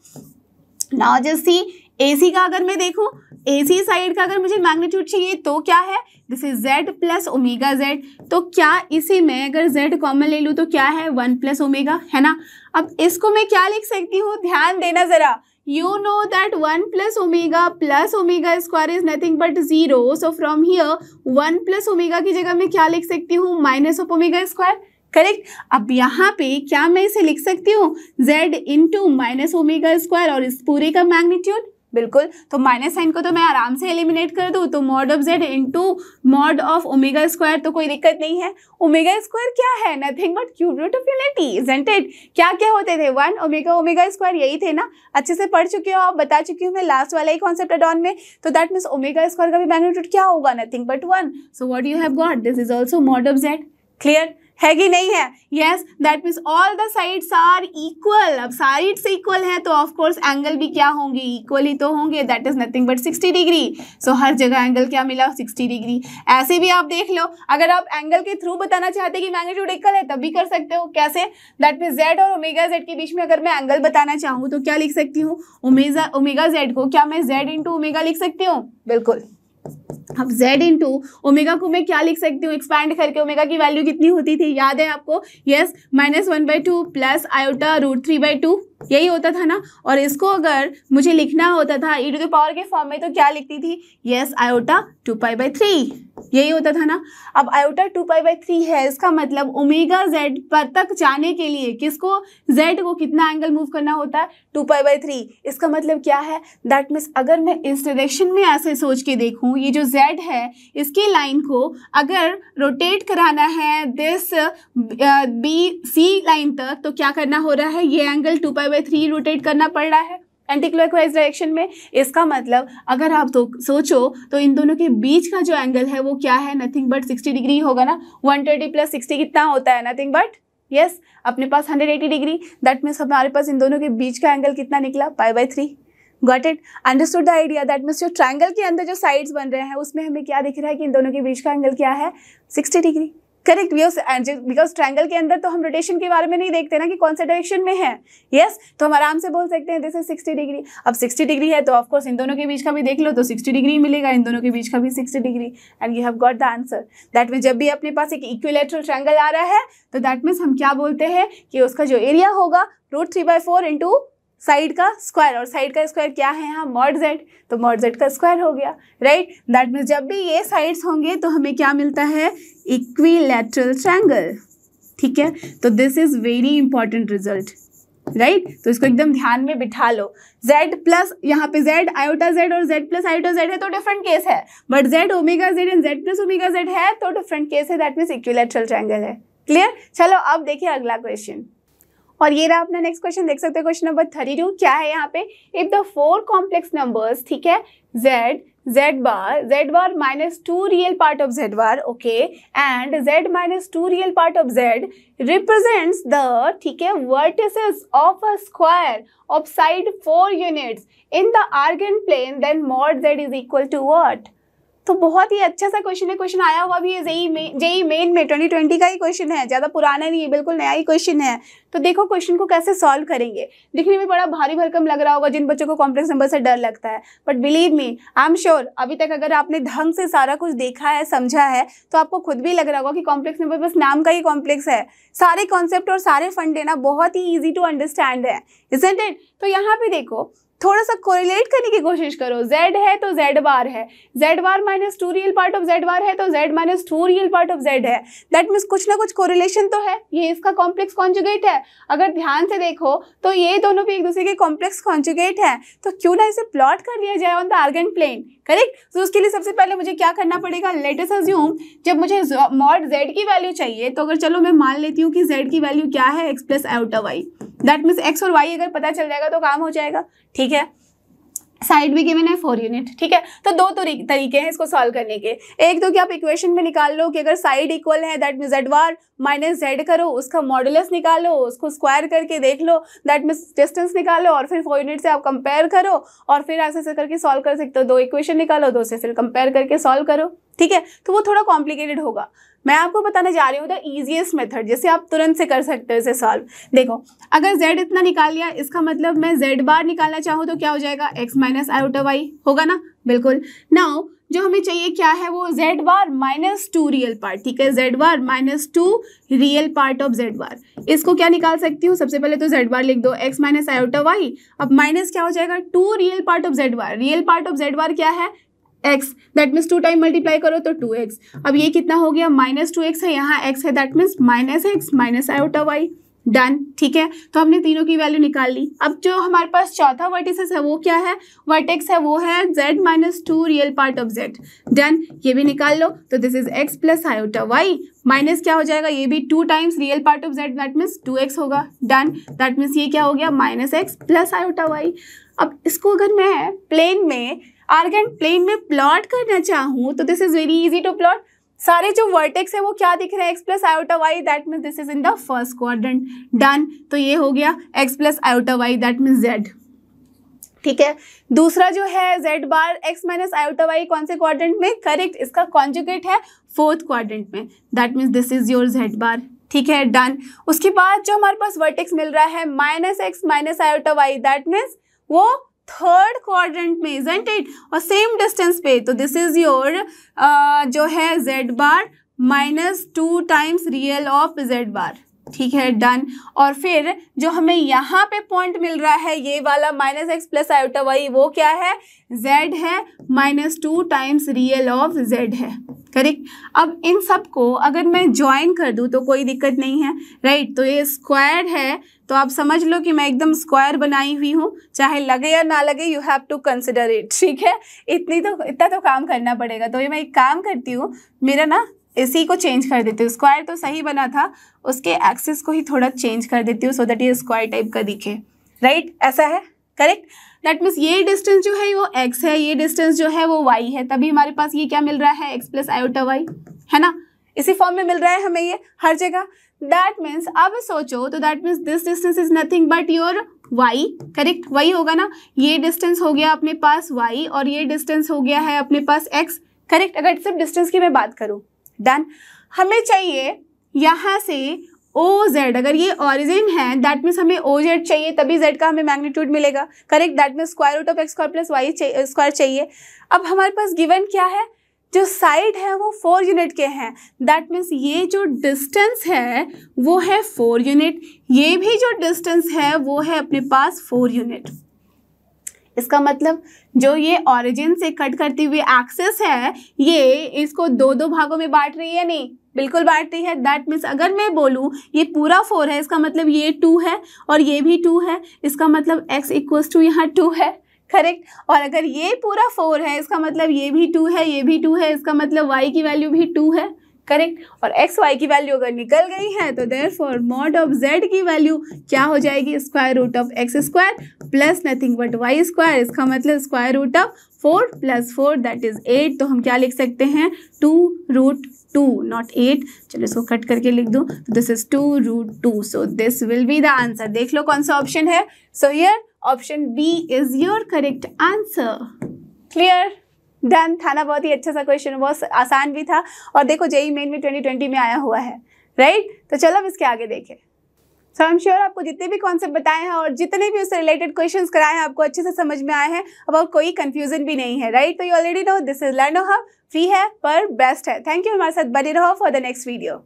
Now just see, AC का अगर मैं देखूं, AC साइड का अगर मुझे मैग्नीट्यूड चाहिए तो क्या है, this is Z plus omega Z। तो क्या इसे मैं अगर Z कॉमन ले लूँ तो क्या है, 1 प्लस ओमेगा, है ना। अब इसको मैं क्या लिख सकती हूँ, ध्यान देना जरा, you know that 1 plus omega square is nothing but 0. So from here 1 plus omega की जगह मैं क्या लिख सकती हूँ, minus of omega square, correct. अब यहाँ पे क्या मैं इसे लिख सकती हूँ, z into minus omega square और इस पूरे का मैग्नीट्यूड, बिल्कुल। तो माइनस साइन को तो मैं आराम से एलिमिनेट कर दूँ, तो mod of z into mod of omega square, तो कोई दिक्कत नहीं है। ओमेगा स्क्वायर क्या है, nothing but cube root of unity, isn't it. क्या क्या होते थे, 1 ओमेगा स्क्वायर, यही थे ना, अच्छे से पढ़ चुके हो आप, बता चुकी हूँ मैं लास्ट वाला ही कॉन्सेप्ट एडॉन में। तो दैट मीन्स ओमेगा स्क्वायर का भी मैग्नीट्यूड क्या होगा, nothing but 1। So what you have got, this is also mod of z। Clear है कि नहीं है, yes, that means all the sides are equal. अब साइड्स इक्वल है तो ऑफ कोर्स एंगल भी क्या होंगे, इक्वल ही तो होंगे, that is nothing but 60 degree. So हर जगह एंगल क्या मिला, 60 डिग्री। ऐसे भी आप देख लो, अगर आप एंगल के थ्रू बताना चाहते हैं कि मैग्नीट्यूड इक्वल है तब भी कर सकते हो, कैसे, दैट मीन्स z और ओमेगा z के बीच में अगर मैं एंगल बताना चाहूँ तो क्या लिख सकती हूँ, ओमेगा z को क्या मैं z इंटू ओमेगा लिख सकती हूँ, बिल्कुल। अब z इंटू ओमेगा को मैं क्या लिख सकती हूँ, एक्सपैंड करके, ओमेगा की वैल्यू कितनी होती थी, याद है आपको, यस, -1/2 प्लस आयोटा √3/2, यही होता था ना। और इसको अगर मुझे लिखना होता था e टू द पावर के फॉर्म में तो क्या लिखती थी, यस, आयोटा 2π/3, यही होता था ना। अब आयोटा 2π/3 है, इसका मतलब ओमेगा z पर तक जाने के लिए किसको, z को कितना एंगल मूव करना होता है, 2π/3। इसका मतलब क्या है, दैट मीन्स अगर मैं इस डायरेक्शन में ऐसे सोच के देखूं, ये जो z है इसकी लाइन को अगर रोटेट कराना है दिस BC लाइन तक, तो क्या करना हो रहा है, ये एंगल 2π/3 रोटेट करना पड़ रहा है, एंटी क्लॉकवाइज डायरेक्शन में। इसका मतलब अगर आप तो सोचो तो इन दोनों के बीच का जो एंगल है वो क्या है, नथिंग बट 60 डिग्री होगा ना। 130 प्लस 60 कितना होता है, नथिंग बट यस अपने पास 180 डिग्री। दैट मीन्स हमारे पास इन दोनों के बीच का एंगल कितना निकला, π/3। Got it, understood the idea. That means जो ट्रायंगल के अंदर जो साइड्स बन रहे हैं उसमें हमें क्या दिख रहा है कि इन दोनों के बीच का एंगल क्या है, 60 डिग्री। करेक्ट, बिकॉज ट्रायंगल के अंदर तो हम रोटेशन के बारे में नहीं देखते ना कि कौन सा डायरेक्शन में है। यस तो हम आराम से बोल सकते हैं दिस इज 60 डिग्री। अब 60 डिग्री है तो ऑफकोर्स इन दोनों के बीच का भी देख लो तो 60 डिग्री मिलेगा, इन दोनों के बीच का भी 60 degree, and you have got the answer. That means जब भी अपने पास एक इक्विलैटरल ट्रायंगल आ रहा है तो दैट मीन्स हम क्या बोलते हैं कि उसका जो एरिया होगा √3/4 इंटू साइड का स्क्वायर, और साइड का स्क्वायर क्या है यहाँ, मॉड z, तो मॉड z का स्क्वायर हो गया, राइट। दैट मीन्स जब भी ये साइड्स होंगे तो हमें क्या मिलता है, इक्विलैटरल ट्रायंगल। ठीक है, तो this is very important result, right. तो इसको एकदम ध्यान में बिठा लो। z प्लस यहाँ पे z आयोटा z और z प्लस आयोटा z है तो डिफरेंट केस है, but z omega z and z plus omega z है तो डिफरेंट केस है। दैट मीन्स इक्विलैटरल ट्रायंगल है। क्लियर, चलो अब देखिए अगला क्वेश्चन। और ये रहा अपना नेक्स्ट क्वेश्चन, देख सकते हैं क्वेश्चन नंबर 32। क्या है यहाँ पे, इफ द 4 कॉम्प्लेक्स नंबर्स, ठीक है, z bar minus 2 real part of z bar, okay, and z minus 2 real part of z represents the, ठीक है, vertices of a square of side 4 units in the argand plane, then mod z is equal to what? तो बहुत ही अच्छा सा क्वेश्चन है, क्वेश्चन आया हुआ भी है जेई मेन में 2020 का ही क्वेश्चन है, ज़्यादा पुराना नहीं है, बिल्कुल नया ही क्वेश्चन है। तो देखो क्वेश्चन को कैसे सॉल्व करेंगे। दिखने में बड़ा भारी भरकम लग रहा होगा जिन बच्चों को कॉम्प्लेक्स नंबर से डर लगता है, but believe me I am sure अभी तक अगर आपने ढंग से सारा कुछ देखा है, समझा है, तो आपको खुद भी लग रहा होगा कि कॉम्प्लेक्स नंबर बस नाम का ही कॉम्प्लेक्स है। सारे कॉन्सेप्ट और सारे फंडे ना बहुत ही ईजी टू अंडरस्टैंड है, इजंट इट। तो यहाँ पे देखो थोड़ा सा कोरिलेट करने की कोशिश करो। z है तो z बार है, z bar minus 2 real part of z बार है तो z minus 2 real part of z है। दैट मीन्स कुछ ना कुछ कोरिलेशन तो है, ये इसका कॉम्प्लेक्स कॉन्जुगेट है। अगर ध्यान से देखो तो ये दोनों भी एक दूसरे के कॉम्प्लेक्स कॉन्जुगेट है, तो क्यों ना इसे प्लॉट कर लिया जाए on the Argand plane. Correct, तो उसके लिए सबसे पहले मुझे क्या करना पड़ेगा, लेट अस अज्यूम जब मुझे मॉड z की वैल्यू चाहिए, तो अगर चलो मैं मान लेती हूँ कि z की वैल्यू क्या है, x plus iota y। That means x और y अगर पता चल जाएगा तो काम हो जाएगा। ठीक है, साइड भी गिवन है 4 यूनिट। ठीक है, तो दो तरीके हैं इसको सॉल्व करने के। एक तो कि आप इक्वेशन में निकाल लो कि अगर साइड इक्वल है that means z bar minus z करो, उसका मॉडुलस निकालो, उसको स्क्वायर करके देख लो, दैट मीन्स डिस्टेंस निकालो, और फिर 4 यूनिट से आप कंपेयर करो और फिर ऐसे करके सॉल्व कर सकते हो। 2 इक्वेशन निकालो, 2 से फिर कंपेयर करके सॉल्व करो। ठीक है, तो वो थोड़ा कॉम्प्लिकेटेड होगा। मैं आपको बताने जा रही हूँ द इजीएस्ट मेथड, जिससे आप तुरंत से कर सकते हो इसे सॉल्व। देखो अगर z इतना निकाल लिया, इसका मतलब मैं z बार निकालना चाहूँ तो क्या हो जाएगा, x माइनस आयोटा y होगा ना, बिल्कुल। नाउ जो हमें चाहिए क्या है, वो z बार माइनस 2 रियल पार्ट। ठीक है, z bar minus 2 real part of z बार। इसको क्या निकाल सकती हूँ, सबसे पहले तो z बार लिख दो, x माइनस आयोटा y। अब माइनस क्या हो जाएगा, 2 real part of z bar. Real part of z बार क्या है, x, that means 2 time multiply करो तो 2x। अब ये कितना हो गया, माइनस 2x है, यहाँ x है, that means minus x minus iota y। Done. ठीक है, तो हमने तीनों की वैल्यू निकाल ली। अब जो हमारे पास चौथा वर्टिसेस है वो क्या है, वर्टेक्स है, वो है z minus 2 real part of z। Done, ये भी निकाल लो, तो this is x plus iota y minus क्या हो जाएगा, ये भी 2 times real part of z, that means 2x होगा। डन, दैट मीन्स ये क्या हो गया, minus x plus iota y। अब इसको अगर मैं प्लेन में, आर्गेंट प्लेन में प्लॉट करना चाहूँ तो this is very easy to plot. सारे जो वर्टेक्स है वो क्या दिख रहे हैं, x plus iota y, that means this is in the first quadrant. Done, तो ये हो गया x plus iota y, that means z। ठीक है, दूसरा जो है z बार x माइनस आयोटा y कौन से क्वाड्रेंट में, करेक्ट, इसका कॉन्जुगेट है 4th क्वाड्रेंट में, that means this is your z बार। ठीक है, डन। उसके बाद जो हमारे पास वर्टेक्स मिल रहा है minus x minus iota y, that means वो 3rd क्वाड्रेंट में, इजंट इट, और सेम डिस्टेंस पे, तो दिस इज योर जो है z bar minus 2 times real of z बार। ठीक है, डन। और फिर जो हमें यहाँ पे पॉइंट मिल रहा है ये वाला minus x plus iota y, वो क्या है, z है minus 2 times real of z है। करेक्ट। अब इन सब को अगर मैं ज्वाइन कर दूँ तो कोई दिक्कत नहीं है, राइट। तो ये स्क्वायर है, तो आप समझ लो कि मैं एकदम स्क्वायर बनाई हुई हूँ, चाहे लगे या ना लगे, you have to consider it. ठीक है, इतना तो काम करना पड़ेगा। तो ये मैं एक काम करती हूँ, मेरा ना इसी को चेंज कर देती हूँ, स्क्वायर तो सही बना था, उसके एक्सिस को ही थोड़ा चेंज कर देती हूँ सो दैट ये स्क्वायर टाइप का दिखे, राइट। ऐसा है, करेक्ट। दैट मीन्स ये डिस्टेंस जो है वो x है, ये डिस्टेंस जो है वो y है, तभी हमारे पास ये क्या मिल रहा है, x प्लस आयोटा y, है ना। इसी फॉर्म में मिल रहा है हमें ये हर जगह। दैट मीन्स अब सोचो तो that means this distance is nothing but your y, correct, वही होगा ना। ये डिस्टेंस हो गया अपने पास y और ये डिस्टेंस हो गया है अपने पास x, करेक्ट। अगर सिर्फ डिस्टेंस की मैं बात करूँ, डन। हमें चाहिए यहाँ से OZ, अगर ये ऑरिजिन है दैट मीन्स हमें OZ चाहिए, तभी Z का हमें मैग्नीट्यूड मिलेगा, correct. That means square root of x square plus y square चाहिए। अब हमारे पास गिवन क्या है, जो साइड है वो 4 यूनिट के हैं, दैट मीन्स ये जो डिस्टेंस है वो है 4 यूनिट, ये भी जो डिस्टेंस है वो है अपने पास 4 यूनिट। इसका मतलब जो ये ऑरिजिन से कट करती हुई एक्सिस है ये इसको दो दो भागों में बांट रही है, नहीं बिल्कुल बांट रही है। दैट मीन्स अगर मैं बोलूँ ये पूरा 4 है, इसका मतलब ये 2 है और ये भी 2 है, इसका मतलब x इक्वल्स टू यहाँ 2 है, करेक्ट। और अगर ये पूरा 4 है इसका मतलब ये भी 2 है, ये भी 2 है, इसका मतलब y की वैल्यू भी 2 है, करेक्ट। और x y की वैल्यू अगर निकल गई है तो देयरफॉर मॉड ऑफ z की वैल्यू क्या हो जाएगी, square root of x square plus nothing but y square, इसका मतलब square root of 4 plus 4 that is 8। तो हम क्या लिख सकते हैं, 2 रूट 2 नॉट 8। चलो इसको कट करके लिख दूँ, this is 2 root 2, so this will be the answer. देख लो कौन सा ऑप्शन है, so here option B is your correct answer. Clear, done था ना। बहुत ही अच्छा सा क्वेश्चन, बहुत आसान भी था और देखो जेईई मेन में 2020 में आया हुआ है, राइट। तो चलो अब इसके आगे देखें। सो आई एम श्योर आपको जितने भी कॉन्सेप्ट बताए हैं और जितने भी उससे रिलेटेड क्वेश्चंस कराए हैं आपको अच्छे से समझ में आए हैं, अब और कोई कंफ्यूजन भी नहीं है, राइट। तो you already know this is लर्नो Hub, free है पर बेस्ट है। थैंक यू, हमारे साथ बने रहो फॉर द नेक्स्ट वीडियो।